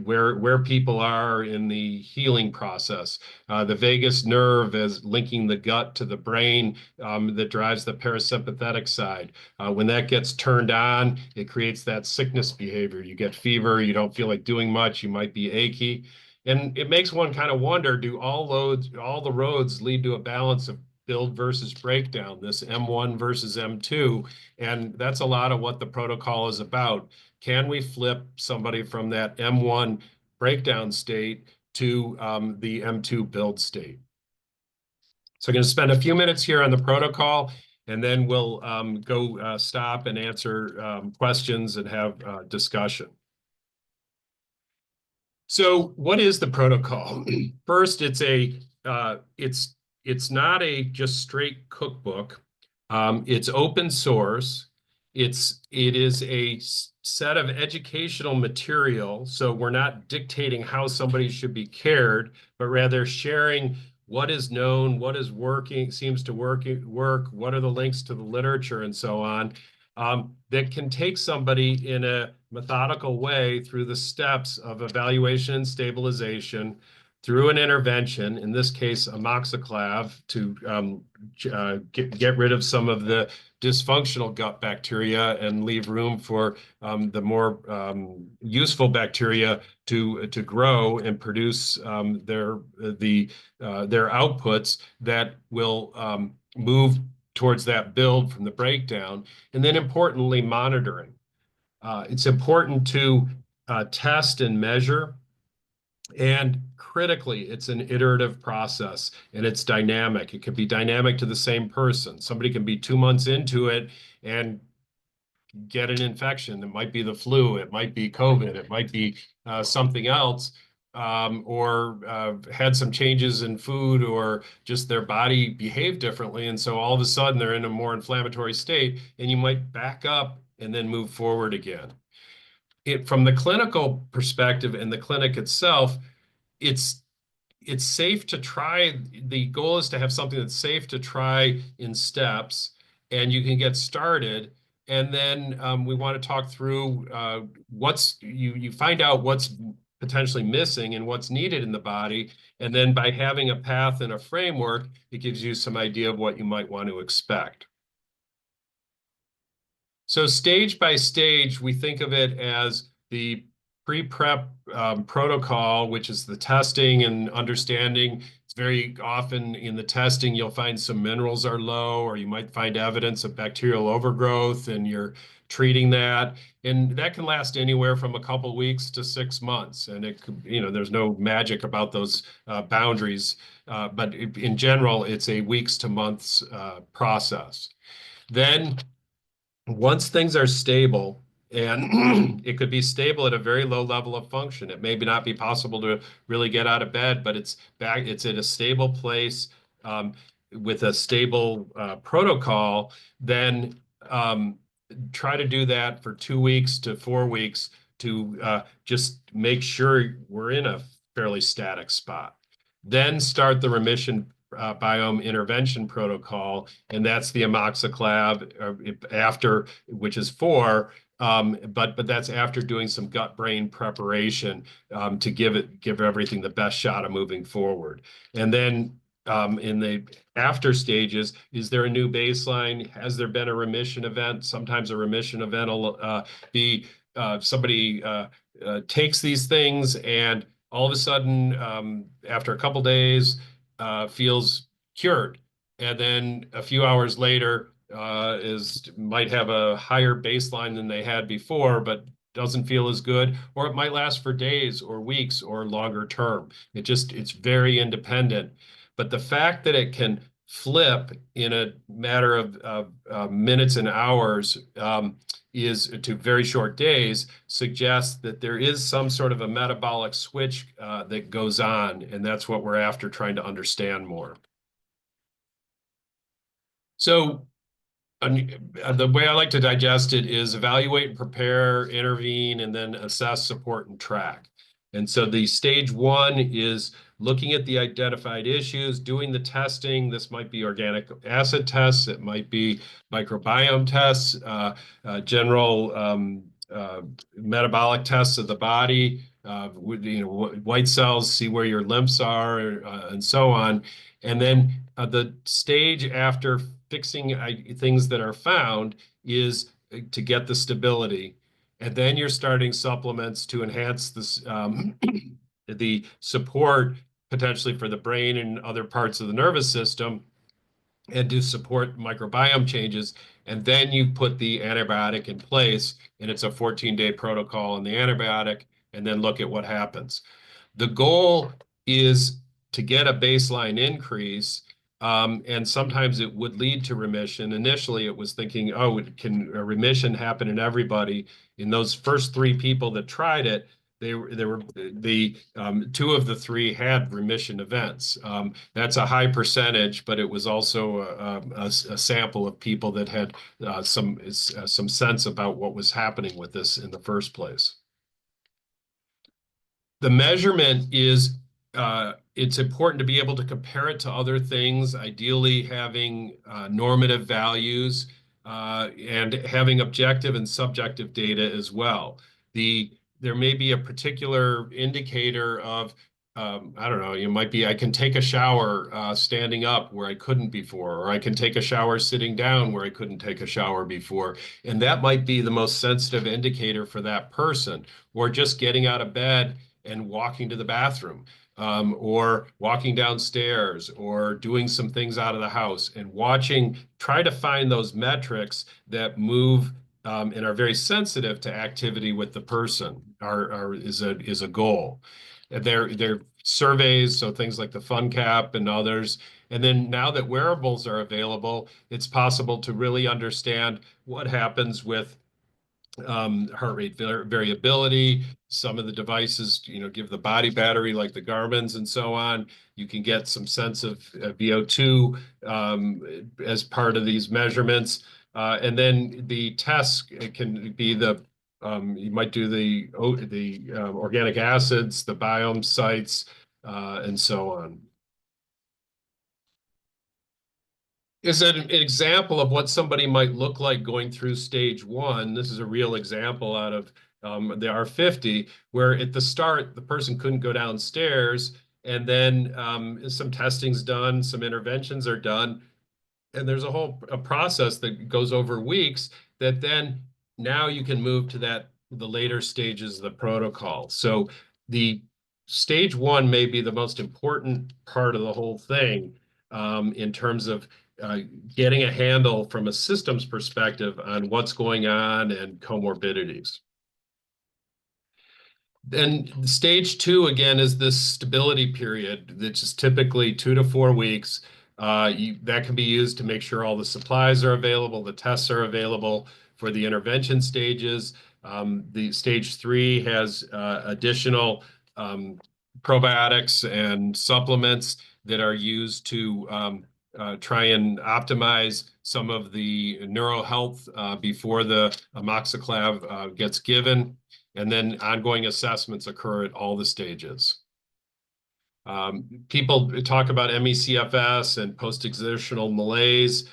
where people are in the healing process, the vagus nerve as linking the gut to the brain that drives the parasympathetic side. When that gets turned on, it creates that sickness behavior. You get fever, you don't feel like doing much, you might be achy. And it makes one kind of wonder, do all the roads lead to a balance of build versus breakdown, this M1 versus M2? And that's a lot of what the protocol is about. Can we flip somebody from that M1 breakdown state to the M2 build state? So I'm going to spend a few minutes here on the protocol, and then we'll go stop and answer questions and have discussion. So what is the protocol? First, it's not a just straight cookbook. It's open source. It is a set of educational material. So we're not dictating how somebody should be cared, but rather sharing what is known, what is working, seems to work, what are the links to the literature, and so on, that can take somebody in a methodical way through the steps of evaluation and stabilization through an intervention, in this case, amoxiclav, to get rid of some of the dysfunctional gut bacteria and leave room for the more useful bacteria to grow and produce their outputs that will move towards that build from the breakdown. And then importantly, monitoring. It's important to test and measure. And critically, it's an iterative process and it's dynamic. It can be dynamic to the same person. Somebody can be 2 months into it and get an infection. It might be the flu, it might be COVID, it might be something else, or had some changes in food, or just their body behaved differently. And so all of a sudden they're in a more inflammatory state, and you might back up and then move forward again. From the clinical perspective in the clinic itself, it's safe to try. The goal is to have something that's safe to try in steps, and you can get started. And then we want to talk through you find out what's potentially missing and what's needed in the body. And then by having a path and a framework, it gives you some idea of what you might want to expect. So stage by stage, we think of it as the pre-prep protocol, which is the testing and understanding. It's very often in the testing, you'll find some minerals are low, or you might find evidence of bacterial overgrowth, and you're treating that. And that can last anywhere from a couple of weeks to 6 months. And it could, there's no magic about those boundaries. But in general, it's a weeks to months process. Then once things are stable, and it could be stable at a very low level of function. It may not be possible to really get out of bed, but it's at a stable place with a stable protocol. Then try to do that for 2 weeks to 4 weeks to just make sure we're in a fairly static spot. Then start the Remission Biome intervention protocol, and that's the amoxiclav after, which is 4. But that's after doing some gut-brain preparation to give everything the best shot of moving forward. And then in the after stages, is there a new baseline? Has there been a remission event? Sometimes a remission event will be somebody takes these things and all of a sudden, after a couple days, feels cured. And then a few hours later, might have a higher baseline than they had before, but doesn't feel as good, or it might last for days or weeks or longer term. It's very independent. But the fact that it can flip in a matter of minutes and hours is to very short days suggests that there is some sort of a metabolic switch that goes on, and that's what we're after, trying to understand more. So the way I like to digest it is evaluate and prepare, intervene, and then assess, support, and track. And so the stage 1 is looking at the identified issues, doing the testing. This might be organic acid tests. It might be microbiome tests, general metabolic tests of the body, white cells, see where your lymphs are, and so on. And then the stage after fixing things that are found is to get the stability. And then you're starting supplements to enhance this, the support potentially for the brain and other parts of the nervous system, and to support microbiome changes. And then you put the antibiotic in place, and it's a 14-day protocol in the antibiotic, and then look at what happens. The goal is to get a baseline increase, and sometimes it would lead to remission. Initially, it was thinking, oh, can a remission happen in everybody? In those first 3 people that tried it, there were 2 of the 3 had remission events. That's a high percentage, but it was also a sample of people that had some sense about what was happening with this in the first place. The measurement is, it's important to be able to compare it to other things, ideally having normative values and having objective and subjective data as well. There may be a particular indicator of I don't know, it might be I can take a shower standing up where I couldn't before, or I can take a shower sitting down where I couldn't take a shower before. And that might be the most sensitive indicator for that person, or just getting out of bed and walking to the bathroom, or walking downstairs, or doing some things out of the house and watching, try to find those metrics that move and are very sensitive to activity with the person is a goal. They're surveys, so things like the FunCap and others. And then now that wearables are available, it's possible to really understand what happens with heart rate variability. Some of the devices, give the body battery like the Garmin's and so on. You can get some sense of VO2 as part of these measurements. And then the tests can be you might do the organic acids, the biome sites, and so on. Is an example of what somebody might look like going through stage 1. This is a real example out of the R50, where at the start, the person couldn't go downstairs, and then some testing's done, some interventions are done, and there's a process that goes over weeks that then now you can move to the later stages of the protocol. So the stage 1 may be the most important part of the whole thing in terms of getting a handle from a systems perspective on what's going on and comorbidities. Then stage 2, again, is this stability period, which is typically 2 to 4 weeks. That can be used to make sure all the supplies are available, the tests are available for the intervention stages. The stage 3 has additional probiotics and supplements that are used to try and optimize some of the neural health before the amoxiclav gets given. And then ongoing assessments occur at all the stages. People talk about ME/CFS and post-exertional malaise.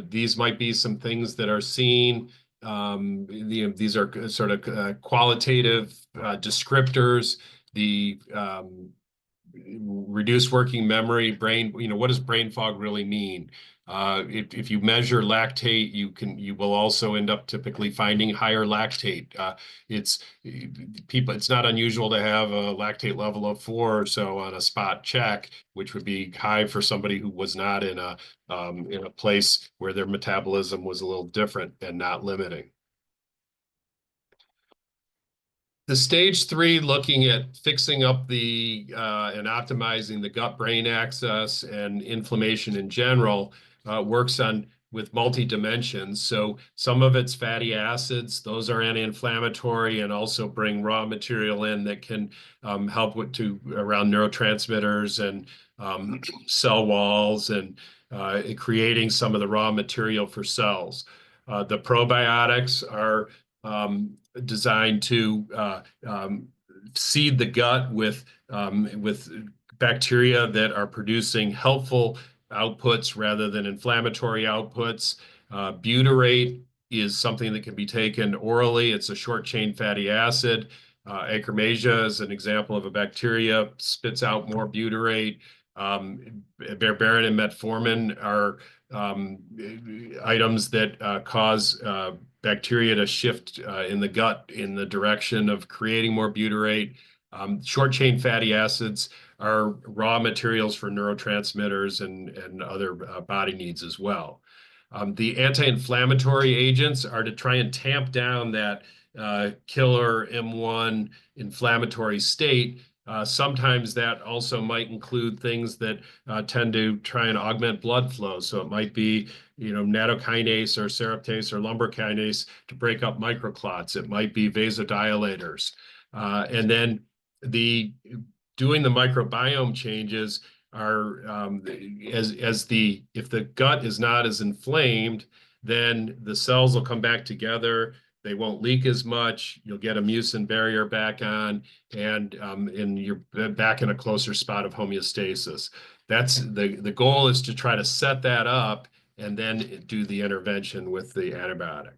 These might be some things that are seen. These are sort of qualitative descriptors. The reduced working memory, brain, what does brain fog really mean? If you measure lactate, you will also end up typically finding higher lactate. It's not unusual to have a lactate level of 4 or so on a spot check, which would be high for somebody who was not in a place where their metabolism was a little different and not limiting. The stage 3, looking at fixing up and optimizing the gut-brain axis and inflammation in general, works with multi-dimensions. So some of it's fatty acids; those are anti-inflammatory and also bring raw material in that can help around neurotransmitters and cell walls and creating some of the raw material for cells. The probiotics are designed to seed the gut with bacteria that are producing helpful outputs rather than inflammatory outputs. Butyrate is something that can be taken orally. It's a short-chain fatty acid. Achromasia is an example of a bacteria, spits out more butyrate. Berberin and metformin are items that cause bacteria to shift in the gut in the direction of creating more butyrate. Short-chain fatty acids are raw materials for neurotransmitters and other body needs as well. The anti-inflammatory agents are to try and tamp down that killer M1 inflammatory state. Sometimes that also might include things that tend to try and augment blood flow. So it might be, nattokinase or seraptase or lumbrikinase to break up microclots. It might be vasodilators. And then doing the microbiome changes are if the gut is not as inflamed, then the cells will come back together. They won't leak as much. You'll get a mucin barrier back on, and you're back in a closer spot of homeostasis. That's the goal, is to try to set that up and then do the intervention with the antibiotic.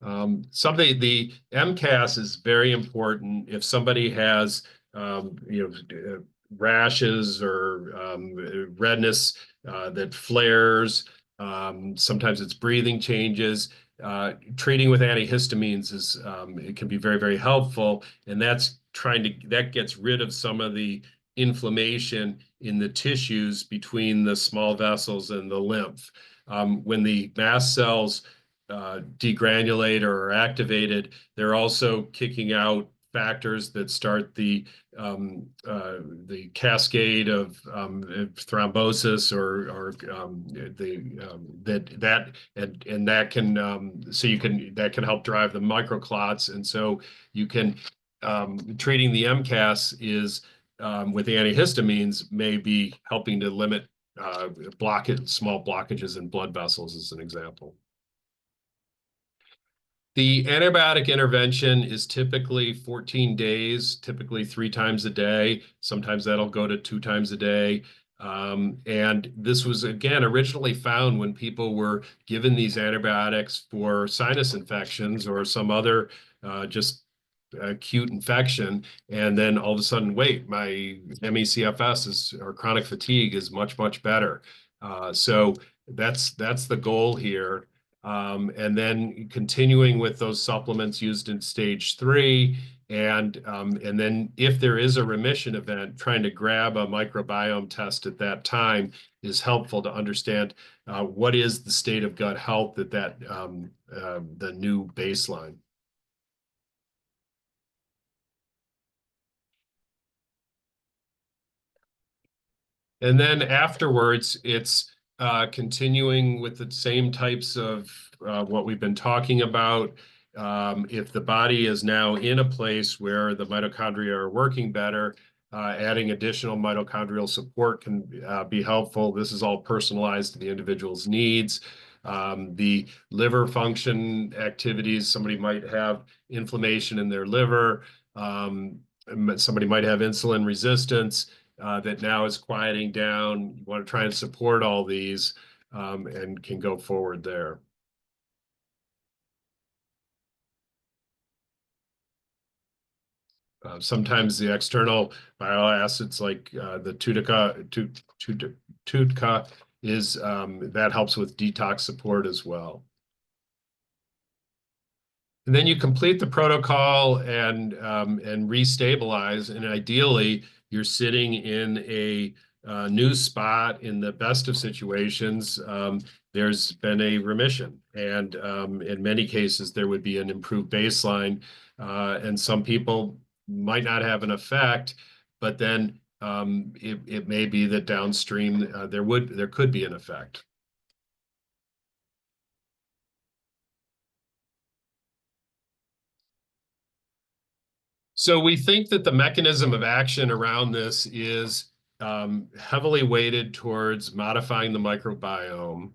The MCAS is very important if somebody has rashes or redness that flares. Sometimes it's breathing changes. Treating with antihistamines is it can be very, very helpful, and that gets rid of some of the inflammation in the tissues between the small vessels and the lymph. When the mast cells degranulate or are activated, they're also kicking out factors that start the cascade of thrombosis that can help drive the microclots, and so you can treating the MCAS is with antihistamines may be helping to limit small blockages in blood vessels as an example. The antibiotic intervention is typically 14 days, typically 3 times a day. Sometimes that'll go to 2 times a day. And this was, again, originally found when people were given these antibiotics for sinus infections or some other just acute infection. And then all of a sudden, wait, my ME/CFS or chronic fatigue is much, much better. So that's the goal here. And then continuing with those supplements used in stage 3, and then if there is a remission event, trying to grab a microbiome test at that time is helpful to understand what is the state of gut health at the new baseline. And then afterwards, it's continuing with the same types of what we've been talking about. If the body is now in a place where the mitochondria are working better, adding additional mitochondrial support can be helpful. This is all personalized to the individual's needs. The liver function activities, somebody might have inflammation in their liver. Somebody might have insulin resistance. That now is quieting down. You want to try and support all these and can go forward there. Sometimes the external bile acids like the TUDCA is that helps with detox support as well. And then you complete the protocol and restabilize, and ideally you're sitting in a new spot. In the best of situations, there's been a remission, and in many cases there would be an improved baseline, and some people might not have an effect, but then it may be that downstream there could be an effect. So we think that the mechanism of action around this is heavily weighted towards modifying the microbiome.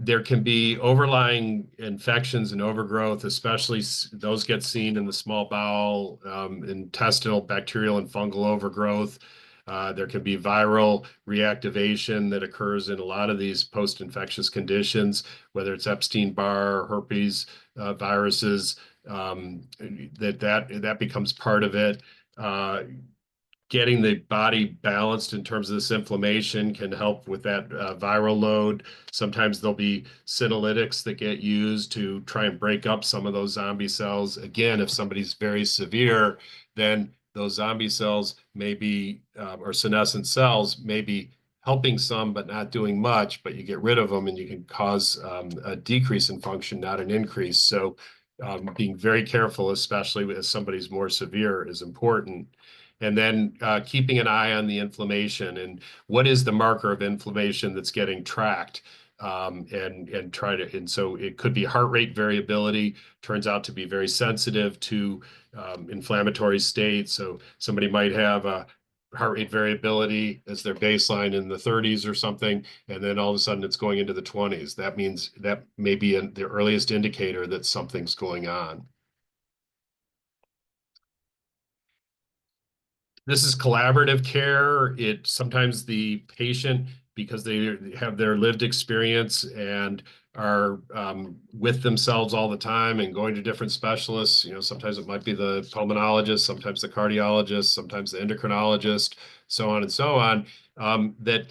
There can be overlying infections and overgrowth, especially those get seen in the small bowel, intestinal, bacterial, and fungal overgrowth. There can be viral reactivation that occurs in a lot of these post-infectious conditions, whether it's Epstein-Barr, herpes viruses, that becomes part of it. Getting the body balanced in terms of this inflammation can help with that viral load. Sometimes there'll be senolytics that get used to try and break up some of those zombie cells. Again, if somebody's very severe, then those zombie cells may be, or senescent cells may be helping some, but not doing much, but you get rid of them and you can cause a decrease in function, not an increase. So being very careful, especially as somebody's more severe, is important. And then keeping an eye on the inflammation and what is the marker of inflammation that's getting tracked, and so it could be heart rate variability, turns out to be very sensitive to inflammatory states. So somebody might have a heart rate variability as their baseline in the 30s or something, and then all of a sudden it's going into the 20s. That means that may be the earliest indicator that something's going on. This is collaborative care. Sometimes the patient because they have their lived experience and are with themselves all the time and going to different specialists. You know, sometimes it might be the pulmonologist, sometimes the cardiologist, sometimes the endocrinologist, so on and so on, that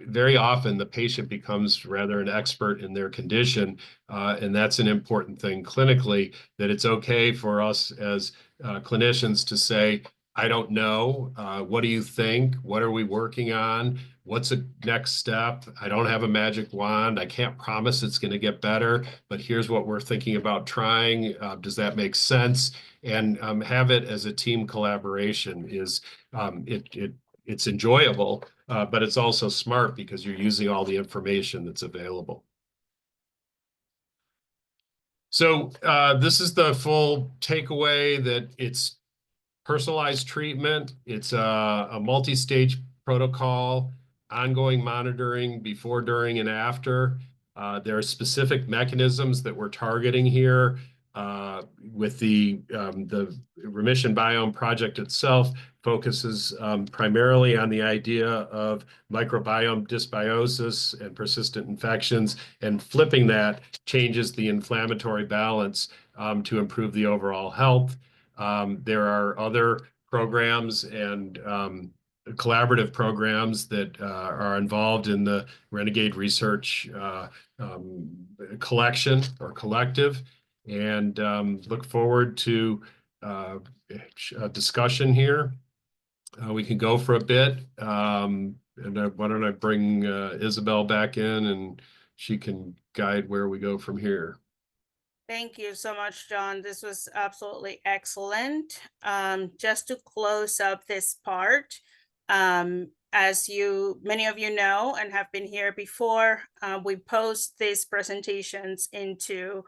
very often the patient becomes rather an expert in their condition. And that's an important thing clinically, that it's okay for us as clinicians to say, I don't know. What do you think? What are we working on? What's the next step? I don't have a magic wand. I can't promise it's going to get better, but here's what we're thinking about trying. Does that make sense? And have it as a team collaboration is it's enjoyable, but it's also smart because you're using all the information that's available. So this is the full takeaway, that it's personalized treatment. It's a multi-stage protocol, ongoing monitoring before, during, and after. There are specific mechanisms that we're targeting here with the Remission Biome project itself focuses primarily on the idea of microbiome dysbiosis and persistent infections, and flipping that changes the inflammatory balance to improve the overall health. There are other programs and collaborative programs that are involved in the Renegade research collection or collective, and look forward to a discussion here. We can go for a bit, and why don't I bring Isabel back in, and she can guide where we go from here. Thank you so much, John. This was absolutely excellent. Just to close up this part, as many of you know and have been here before, we post these presentations into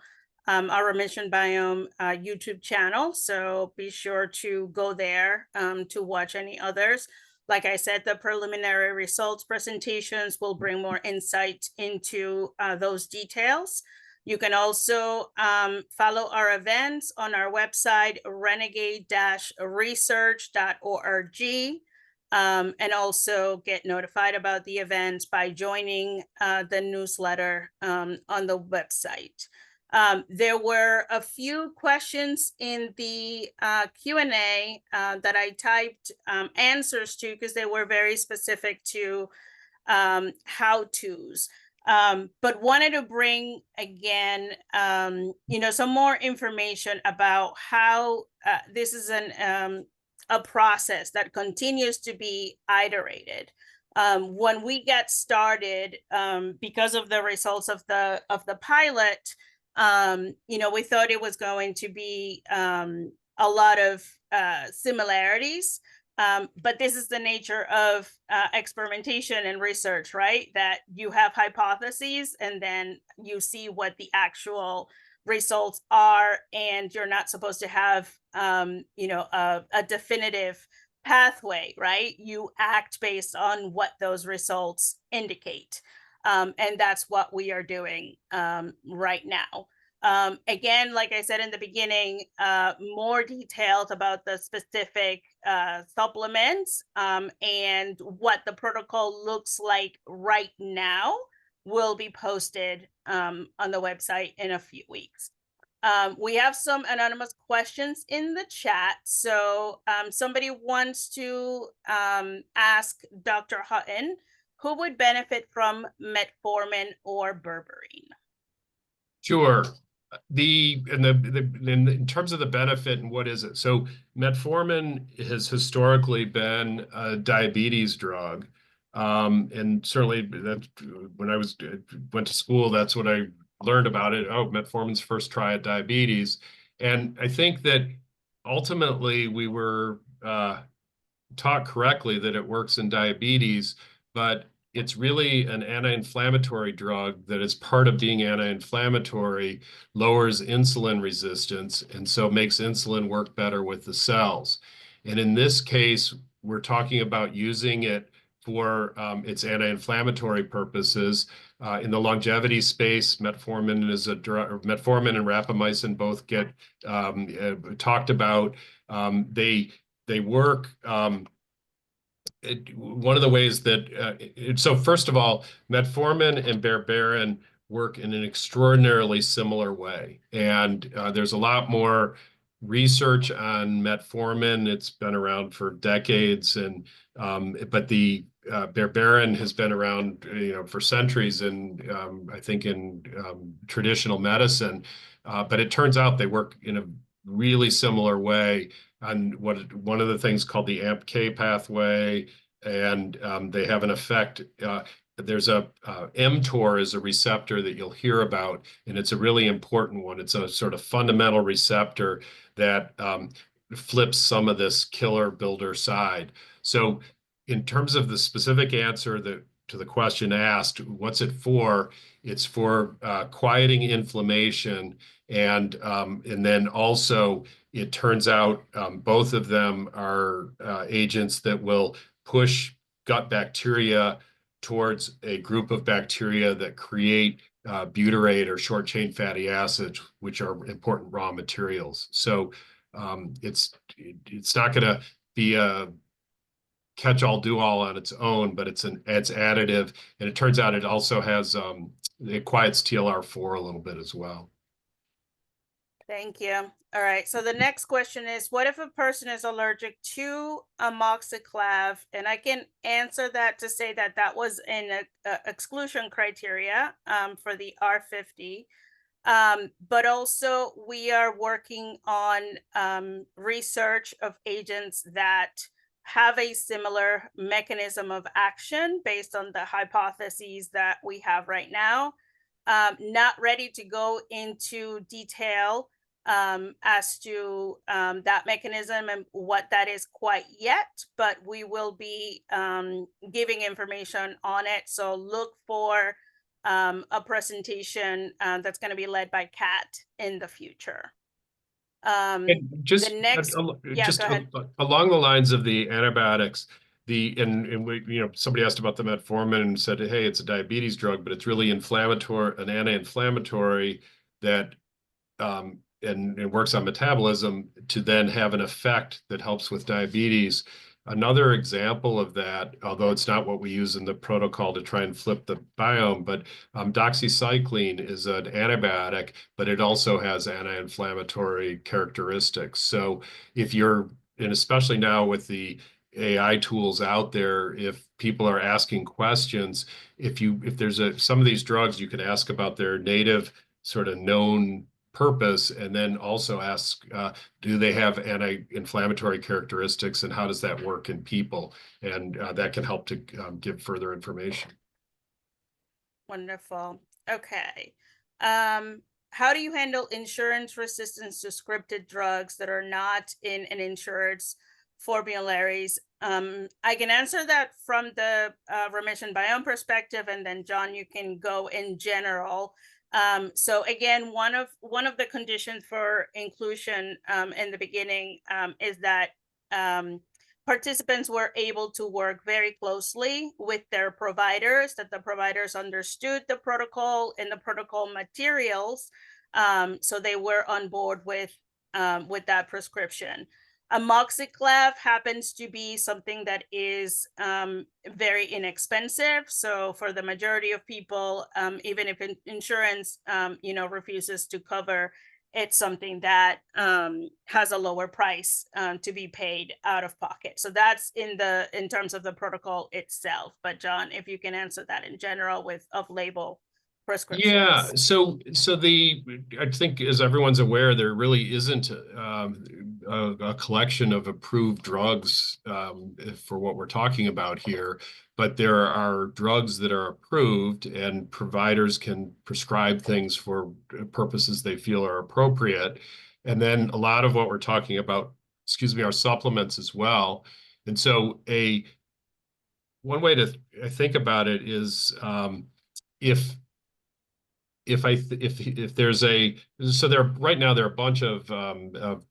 our Remission Biome YouTube channel. So be sure to go there to watch any others. Like I said, the preliminary results presentations will bring more insight into those details. You can also follow our events on our website, renegade-research.org, and also get notified about the events by joining the newsletter on the website. There were a few questions in the Q&A that I typed answers to because they were very specific to how-tos. But wanted to bring again, some more information about how this is a process that continues to be iterated. When we get started, because of the results of the pilot, we thought it was going to be a lot of similarities. But this is the nature of experimentation and research, right? That you have hypotheses and then you see what the actual results are, and you're not supposed to have, a definitive pathway, right? You act based on what those results indicate. And that's what we are doing right now. Again, like I said in the beginning, more details about the specific supplements and what the protocol looks like right now will be posted on the website in a few weeks. We have some anonymous questions in the chat. So somebody wants to ask Dr. Haughton, who would benefit from metformin or berberine? Sure. In terms of the benefit and what is it? So metformin has historically been a diabetes drug. And certainly that when I went to school, that's what I learned about it. Oh, metformin's first try at diabetes. And I think that ultimately we were taught correctly that it works in diabetes, but it's really an anti-inflammatory drug that is part of being anti-inflammatory, lowers insulin resistance, and so makes insulin work better with the cells. And in this case, we're talking about using it for its anti-inflammatory purposes. In the longevity space, metformin is a drug. Metformin and rapamycin both get talked about. They work one of the ways that so first of all, metformin and berberin work in an extraordinarily similar way, and there's a lot more research on metformin. It's been around for decades, and but the berberin has been around, for centuries, and I think in traditional medicine. But it turns out they work in a really similar way on one of the things called the AMPK pathway, and they have an effect. There's a mTOR is a receptor that you'll hear about, and it's a really important one. It's a sort of fundamental receptor that flips some of this killer builder side. So in terms of the specific answer to the question asked, what's it for? It's for quieting inflammation, and then also it turns out both of them are agents that will push gut bacteria towards a group of bacteria that create butyrate or short chain fatty acids, which are important raw materials. So it's not going to be a catch-all do-all on its own, but it's additive, and it turns out it also has it quiets TLR4 a little bit as well. Thank you. All right. So the next question is, what if a person is allergic to amoxiclav? And I can answer that to say that that was in exclusion criteria for the R50. But also we are working on research of agents that have a similar mechanism of action based on the hypotheses that we have right now. Not ready to go into detail as to that mechanism and what that is quite yet, but we will be giving information on it. So look for a presentation that's going to be led by Kat in the future. And just the next, just go ahead. along the lines of the antibiotics, and we, somebody asked about the metformin and said, hey, it's a diabetes drug, but it's really inflammatory, an anti-inflammatory that and works on metabolism to then have an effect that helps with diabetes. Another example of that, although it's not what we use in the protocol to try and flip the biome, but doxycycline is an antibiotic, but it also has anti-inflammatory characteristics. So if you're, and especially now with the AI tools out there, if people are asking questions, if there's some of these drugs, you can ask about their native sort of known purpose, and then also ask, do they have anti-inflammatory characteristics, and how does that work in people? And that can help to give further information. Wonderful. Okay. How do you handle insurance resistance to scripted drugs that are not in an insured's formularies? I can answer that from the Remission Biome perspective, and then John, you can go in general. So again, one of the conditions for inclusion in the beginning is that participants were able to work very closely with their providers, that the providers understood the protocol and the protocol materials, so they were on board with that prescription. Amoxiclav happens to be something that is very inexpensive. So for the majority of people, even if insurance, refuses to cover, it's something that has a lower price to be paid out of pocket. So that's in terms of the protocol itself. But John, if you can answer that in general with off-label prescriptions. Yeah, so I think, as everyone's aware, there really isn't a collection of approved drugs for what we're talking about here, but there are drugs that are approved, and providers can prescribe things for purposes they feel are appropriate. And then a lot of what we're talking about, are supplements as well. And so one way to think about it is if there's right now there are a bunch of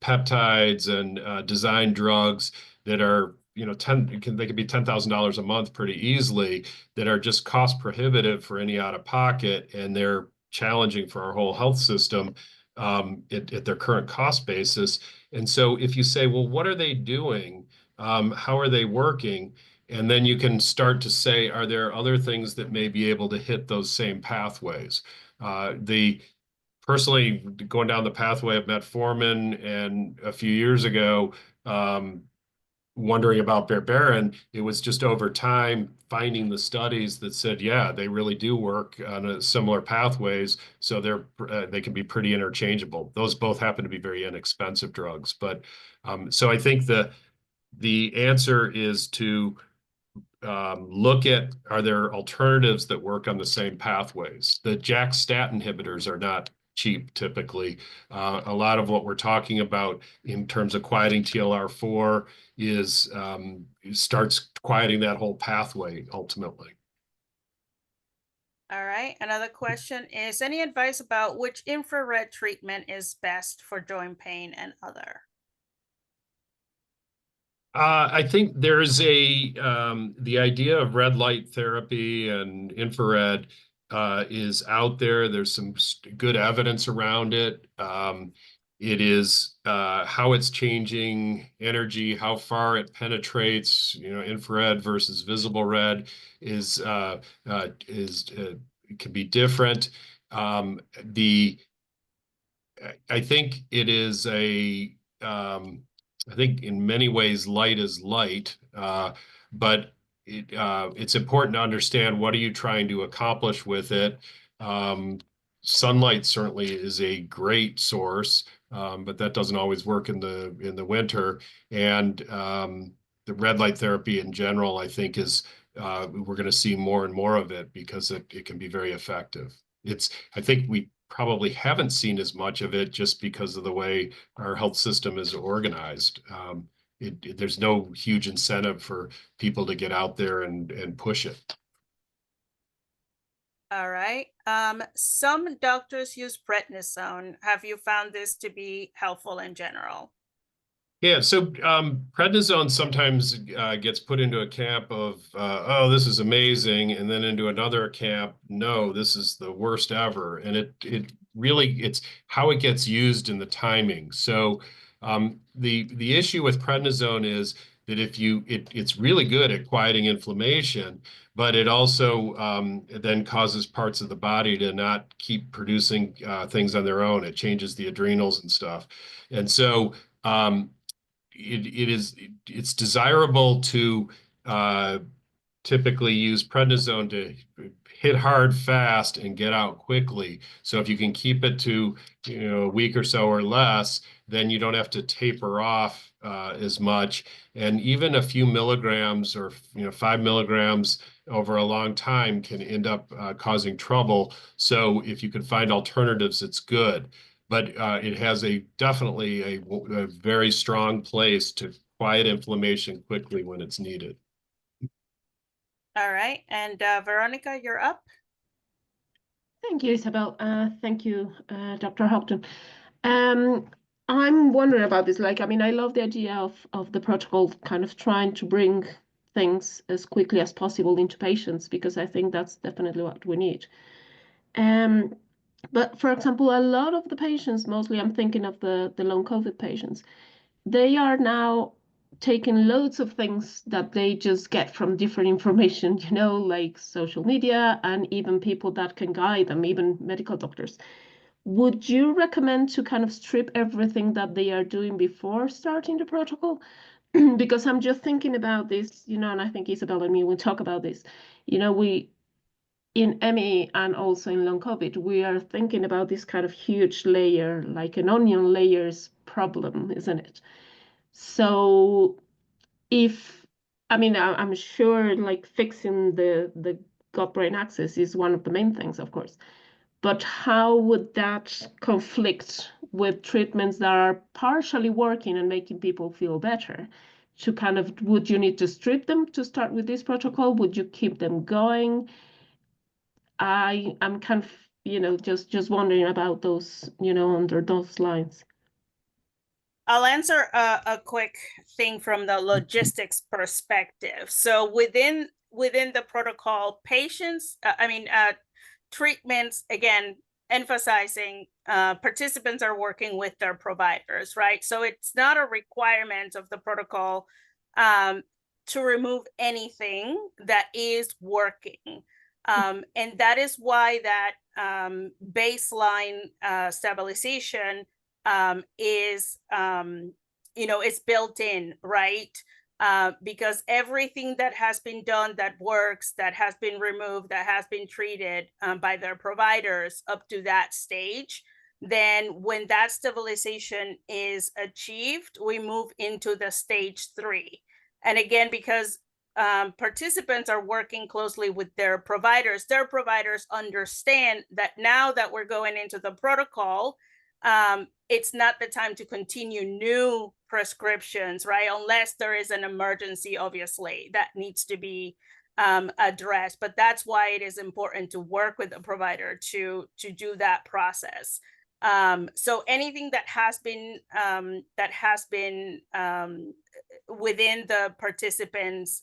peptides and design drugs that are, they could be $10,000 a month pretty easily, that are just cost prohibitive for any out of pocket, and they're challenging for our whole health system at their current cost basis. And so if you say, well, what are they doing? How are they working? And then you can start to say, are there other things that may be able to hit those same pathways? Personally, going down the pathway of metformin, and a few years ago, wondering about berberin, it was just over time finding the studies that said, yeah, they really do work on a similar pathways, so they can be pretty interchangeable. Those both happen to be very inexpensive drugs, but so I think the answer is to look at, are there alternatives that work on the same pathways? The JAK-STAT inhibitors are not cheap typically. A lot of what we're talking about in terms of quieting TLR4 is starts quieting that whole pathway ultimately. All right. Another question is, any advice about which infrared treatment is best for joint pain and other? I think there's the idea of red light therapy and infrared is out there. There's some good evidence around it. It is how it's changing energy, how far it penetrates. Infrared versus visible red is can be different. I think it is I think in many ways light is light, but it's important to understand what are you trying to accomplish with it. Sunlight certainly is a great source, but that doesn't always work in the winter. And the red light therapy in general, I think, is we're going to see more and more of it because it can be very effective. I think we probably haven't seen as much of it just because of the way our health system is organized. There's no huge incentive for people to get out there and push it. All right. Some doctors use prednisone. Have you found this to be helpful in general? Yeah, so prednisone sometimes gets put into a camp of, oh, this is amazing, and then into another camp, no, this is the worst ever. And it's how it gets used in the timing. So the issue with prednisone is that it's really good at quieting inflammation, but it also then causes parts of the body to not keep producing things on their own. It changes the adrenals and stuff. And so it's desirable to typically use prednisone to hit hard fast and get out quickly. So if you can keep it to a week or so or less, then you don't have to taper off as much. And even a few milligrams or 5 milligrams over a long time can end up causing trouble. So if you can find alternatives, it's good. But it has definitely a very strong place to quiet inflammation quickly when it's needed. All right. And Veronica, you're up. Thank you, Isabel. Thank you, Dr. Haughton. I'm wondering about this. I love the idea of the protocol kind of trying to bring things as quickly as possible into patients, because I think that's definitely what we need. But for example, a lot of the patients, mostly I'm thinking of the long COVID patients, they are now taking loads of things that they just get from different information, like social media and even people that can guide them, even medical doctors. Would you recommend to kind of strip everything that they are doing before starting the protocol? Because I'm just thinking about this, and I think Isabel and me will talk about this. We in ME and also in long COVID, we are thinking about this kind of huge layer, like an onion layers problem, isn't it? So I'm sure like fixing the gut-brain axis is one of the main things, of course. But how would that conflict with treatments that are partially working and making people feel better? Would you need to strip them to start with this protocol? Would you keep them going? I'm kind of, just wondering about those, under those lines. I'll answer a quick thing from the logistics perspective. So within the protocol, treatments, again, emphasizing participants are working with their providers, right? So it's not a requirement of the protocol to remove anything that is working. And that is why that baseline stabilization is, it's built in, right? Because everything that has been done that works, that has been removed, that has been treated by their providers up to that stage, then when that stabilization is achieved, we move into the stage 3. And again, because participants are working closely with their providers understand that now that we're going into the protocol, it's not the time to continue new prescriptions, right? Unless there is an emergency, obviously, that needs to be addressed. But that's why it is important to work with a provider to do that process. So anything that has been within the participants'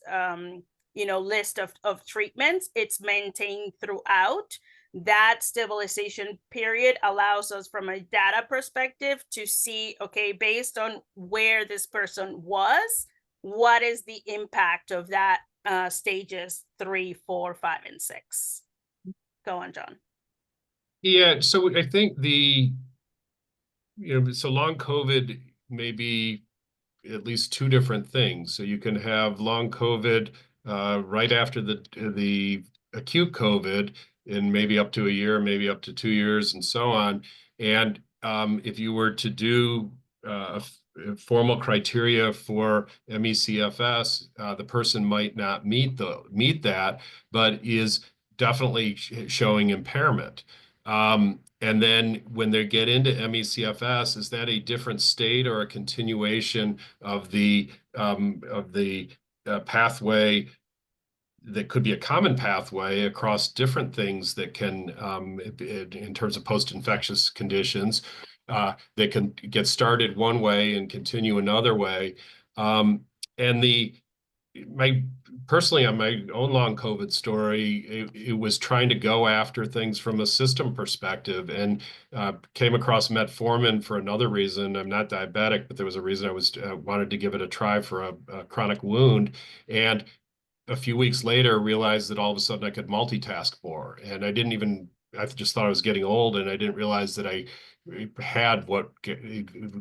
list of treatments, it's maintained throughout. That stabilization period allows us from a data perspective to see, okay, based on where this person was, what is the impact of that stages 3, 4, 5, and 6? Go on, John. Yeah, so I think so long COVID may be at least 2 different things. So you can have long COVID right after the acute COVID, and maybe up to a year, maybe up to 2 years, and so on. And if you were to do a formal criteria for ME/CFS, the person might not meet that, but is definitely showing impairment. And then when they get into ME/CFS, is that a different state or a continuation of the pathway that could be a common pathway across different things that can, in terms of post-infectious conditions, they can get started one way and continue another way. Personally, on my own long COVID story, it was trying to go after things from a system perspective, and came across metformin for another reason. I'm not diabetic, but there was a reason I wanted to give it a try for a chronic wound. And a few weeks later, realized that all of a sudden I could multitask more. And I just thought I was getting old, and I didn't realize that I had what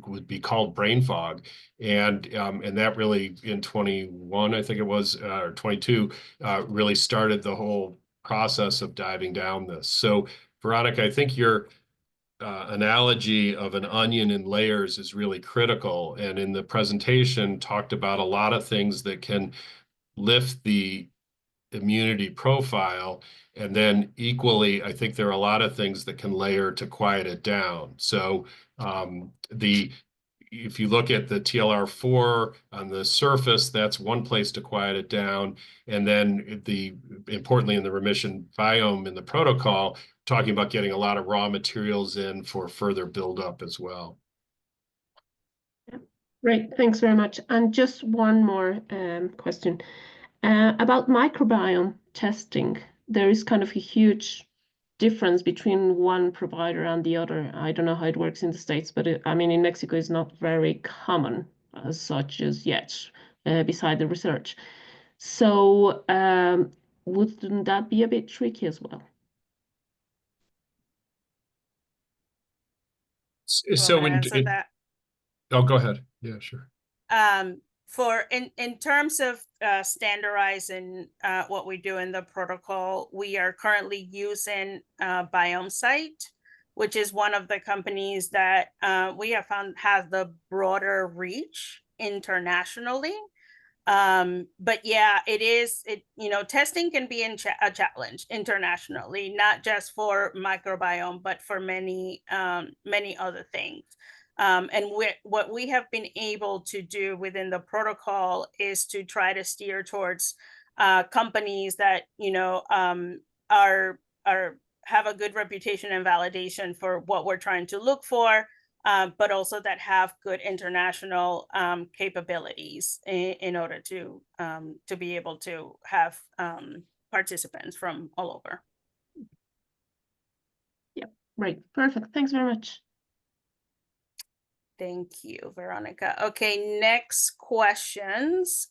would be called brain fog. And that really, in 21, I think it was, or 22, really started the whole process of diving down this. So, Veronica, I think your analogy of an onion in layers is really critical. And in the presentation, talked about a lot of things that can lift the immunity profile. And then equally, I think there are a lot of things that can layer to quiet it down. So if you look at the TLR4 on the surface, that's one place to quiet it down. And then importantly in the Remission Biome in the protocol, talking about getting a lot of raw materials in for further buildup as well. Great, thanks very much. And just one more question. About microbiome testing, there is kind of a huge difference between one provider and the other. I don't know how it works in the States, but in Mexico, it's not very common as such as yet, beside the research. So wouldn't that be a bit tricky as well? So oh, go ahead. Yeah, sure. In terms of standardizing what we do in the protocol, we are currently using BiomeSite, which is one of the companies that we have found has the broader reach internationally. But yeah, testing can be a challenge internationally, not just for microbiome, but for many other things. And what we have been able to do within the protocol is to try to steer towards companies that have a good reputation and validation for what we're trying to look for, but also that have good international capabilities in order to be able to have participants from all over. Yeah, right, perfect. Thanks very much. Thank you, Veronica. Okay, next questions.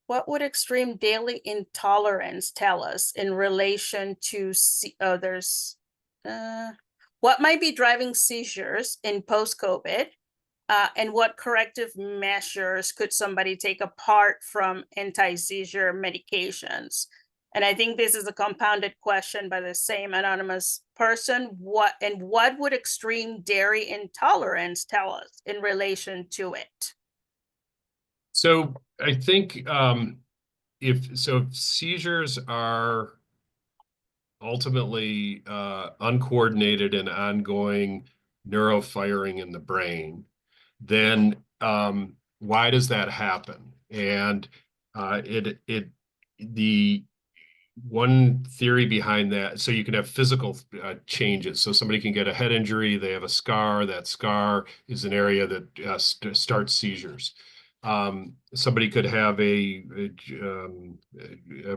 What would extreme daily intolerance tell us in relation to what might be driving seizures in post-COVID, and what corrective measures could somebody take apart from anti-seizure medications? And I think this is a compounded question by the same anonymous person. What would extreme dairy intolerance tell us in relation to it? So I think if seizures are ultimately uncoordinated and ongoing neurofiring in the brain, then why does that happen? And the one theory behind that, so you can have physical changes. So somebody can get a head injury, they have a scar. That scar is an area that starts seizures. Somebody could have a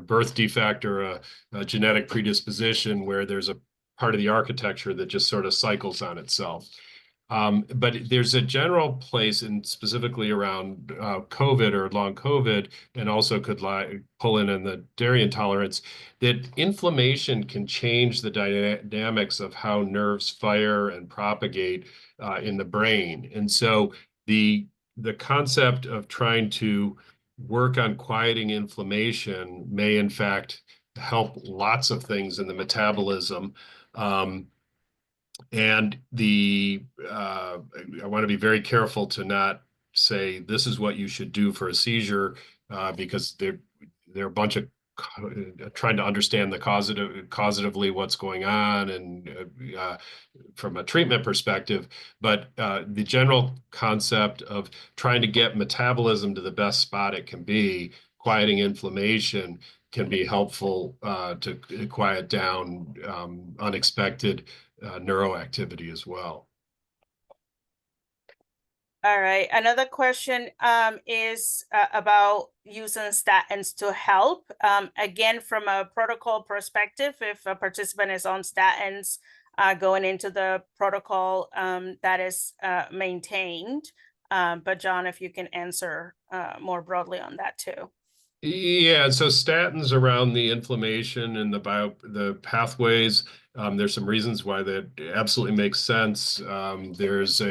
birth defect or a genetic predisposition where there's a part of the architecture that just sort of cycles on itself. But there's a general place, and specifically around COVID or long COVID, and also could pull in the dairy intolerance, that inflammation can change the dynamics of how nerves fire and propagate in the brain. And so the concept of trying to work on quieting inflammation may in fact help lots of things in the metabolism. And I want to be very careful to not say this is what you should do for a seizure, because they're a bunch of trying to understand the causatively what's going on and from a treatment perspective. But the general concept of trying to get metabolism to the best spot it can be, quieting inflammation, can be helpful to quiet down unexpected neuroactivity as well. All right. Another question is about using statins to help. Again, from a protocol perspective, if a participant is on statins going into the protocol that is maintained. But John, if you can answer more broadly on that too. Yeah, so statins around the inflammation and the pathways. There's some reasons why that absolutely makes sense. There's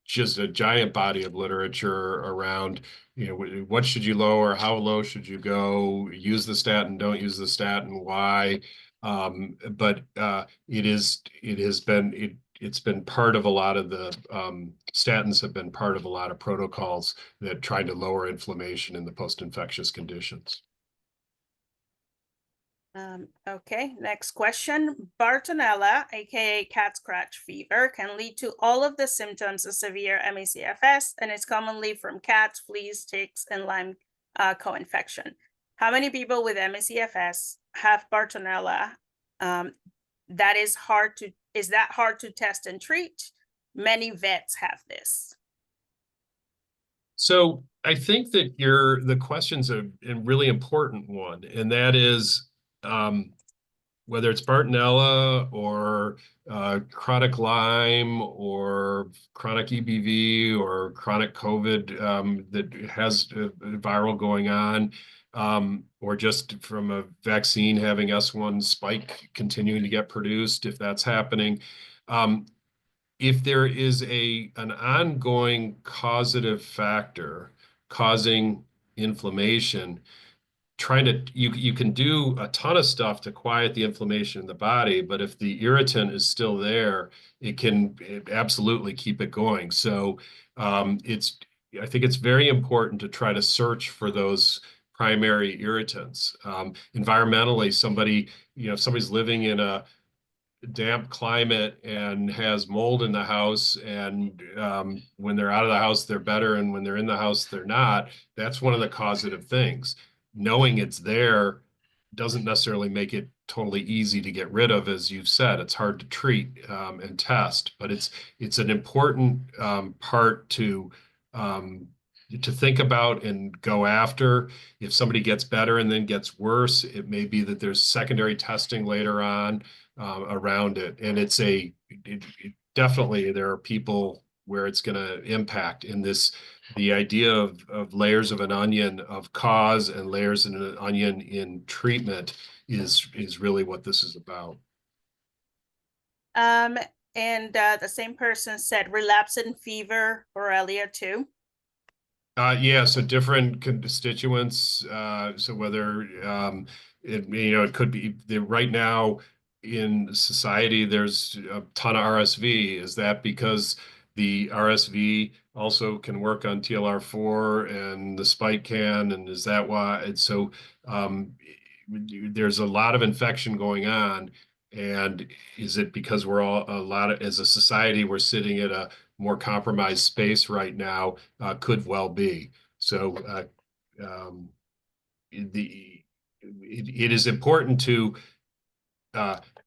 just a giant body of literature around, what should you lower, how low should you go, use the statin, don't use the statin, why? But it's been part of a lot of the statins have been part of a lot of protocols that try to lower inflammation in the post-infectious conditions. Okay, next question. Bartonella, aka cat scratch fever, can lead to all of the symptoms of severe ME/CFS, and is commonly from cats, fleas, ticks, and Lyme co-infection. How many people with ME/CFS have Bartonella? Is that hard to test and treat? Many vets have this. So I think that the question's a really important one, and that is whether it's Bartonella or chronic Lyme or chronic EBV or chronic COVID that has viral going on, or just from a vaccine having S1 spike continuing to get produced, if that's happening. If there is an ongoing causative factor causing inflammation, you can do a ton of stuff to quiet the inflammation in the body, but if the irritant is still there, it can absolutely keep it going. So I think it's very important to try to search for those primary irritants. Environmentally, if somebody's living in a damp climate and has mold in the house, and when they're out of the house they're better, and when they're in the house they're not, that's one of the causative things. Knowing it's there doesn't necessarily make it totally easy to get rid of. As you've said, it's hard to treat and test, but it's an important part to think about and go after. If somebody gets better and then gets worse, it may be that there's secondary testing later on around it. And definitely there are people where it's going to impact in this. The idea of layers of an onion of cause and layers in an onion in treatment is really what this is about. And the same person said relapsing fever, Borrelia too. Yeah, so different constituents. So whether it could be right now in society, there's a ton of RSV. Is that because the RSV also can work on TLR4 and the spike can, and is that why? And so there's a lot of infection going on. And is it because we're as a society, we're sitting at a more compromised space right now? Could well be. So it is important to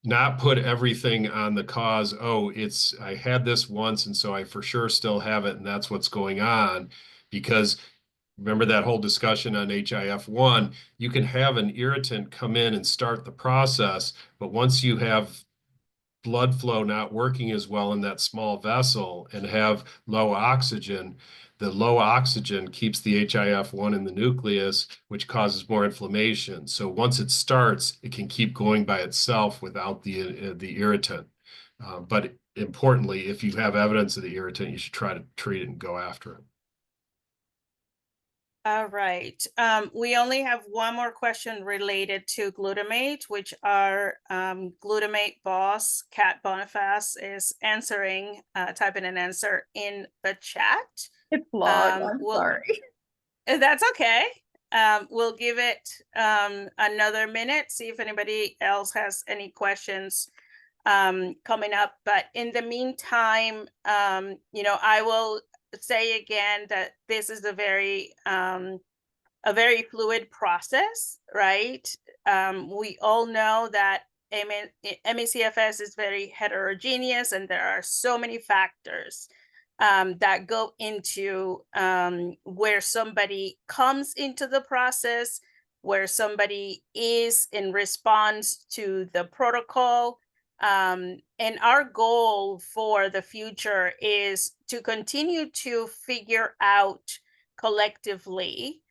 not put everything on the cause. Oh, I had this once, and so I for sure still have it, and that's what's going on. Because remember that whole discussion on HIF1, you can have an irritant come in and start the process, but once you have blood flow not working as well in that small vessel and have low oxygen, the low oxygen keeps the HIF1 in the nucleus, which causes more inflammation. So once it starts, it can keep going by itself without the irritant. But importantly, if you have evidence of the irritant, you should try to treat it and go after it. All right. We only have one more question related to glutamate, which our glutamate boss, Kat Boniface, is answering, typing an answer in the chat. It's long. I'm sorry. That's okay. We'll give it another minute, see if anybody else has any questions coming up. But in the meantime, I will say again that this is a very fluid process, right? We all know that ME/CFS is very heterogeneous, and there are so many factors that go into where somebody comes into the process, where somebody is in response to the protocol. And our goal for the future is to continue to figure out collectively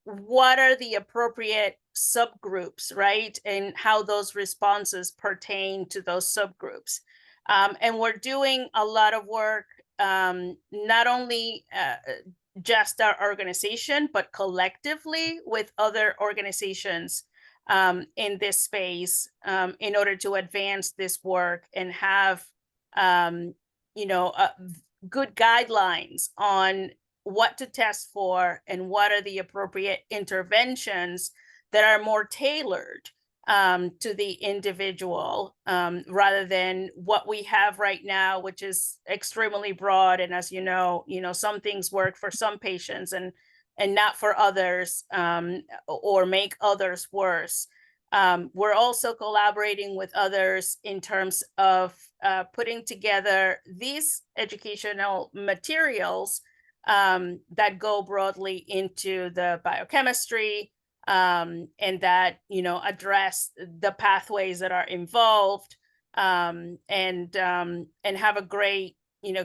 what are the appropriate subgroups, right? And how those responses pertain to those subgroups. And we're doing a lot of work, not only just our organization, but collectively with other organizations in this space in order to advance this work and have, good guidelines on what to test for and what are the appropriate interventions that are more tailored to the individual rather than what we have right now, which is extremely broad. And as you know, some things work for some patients and not for others, or make others worse. We're also collaborating with others in terms of putting together these educational materials that go broadly into the biochemistry and that, address the pathways that are involved and have a great,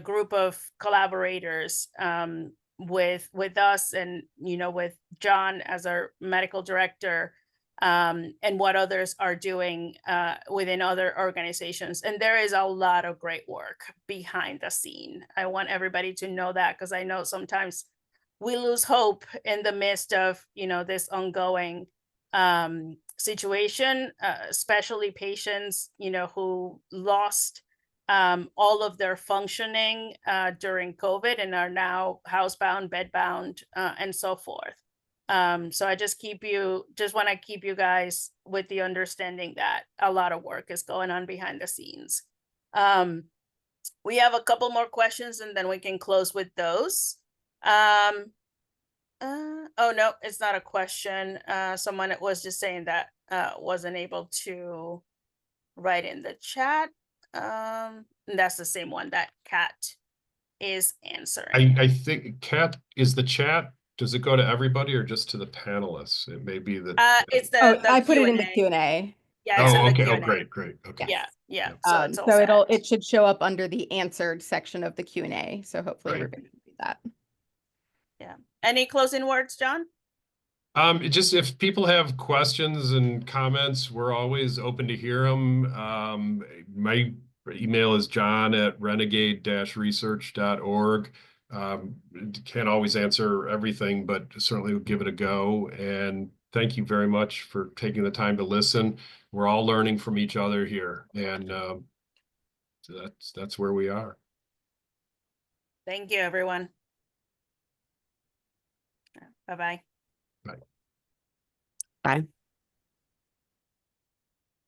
group of collaborators with us and, with John as our medical director, and what others are doing within other organizations. And there is a lot of great work behind the scene. I want everybody to know that, because I know sometimes we lose hope in the midst of, this ongoing situation, especially patients, who lost all of their functioning during COVID and are now housebound, bedbound, and so forth. So I just want to keep you guys with the understanding that a lot of work is going on behind the scenes. We have a couple more questions and then we can close with those. Oh no, it's not a question. Someone was just saying that wasn't able to write in the chat. That's the same one that Kat is answering. I think Kat, is the chat, does it go to everybody or just to the panelists? It may be that It's the I put it in the Q&A. Q&A. Yeah, it's in Oh, the okay. Oh, Q&A. great, great. Okay. Yeah, yeah. Yeah. So it's all So set. it should show up under the answered section of the Q&A. So hopefully Right. everybody can see that. Yeah. Any closing words, John? Just if people have questions and comments, we're always open to hear them. My email is john@renegade-research.org. Can't always answer everything, but certainly we'll give it a go. And thank you very much for taking the time to listen. We're all learning from each other here, and so that's where we are. Thank you, everyone. Bye-bye. Bye. Bye.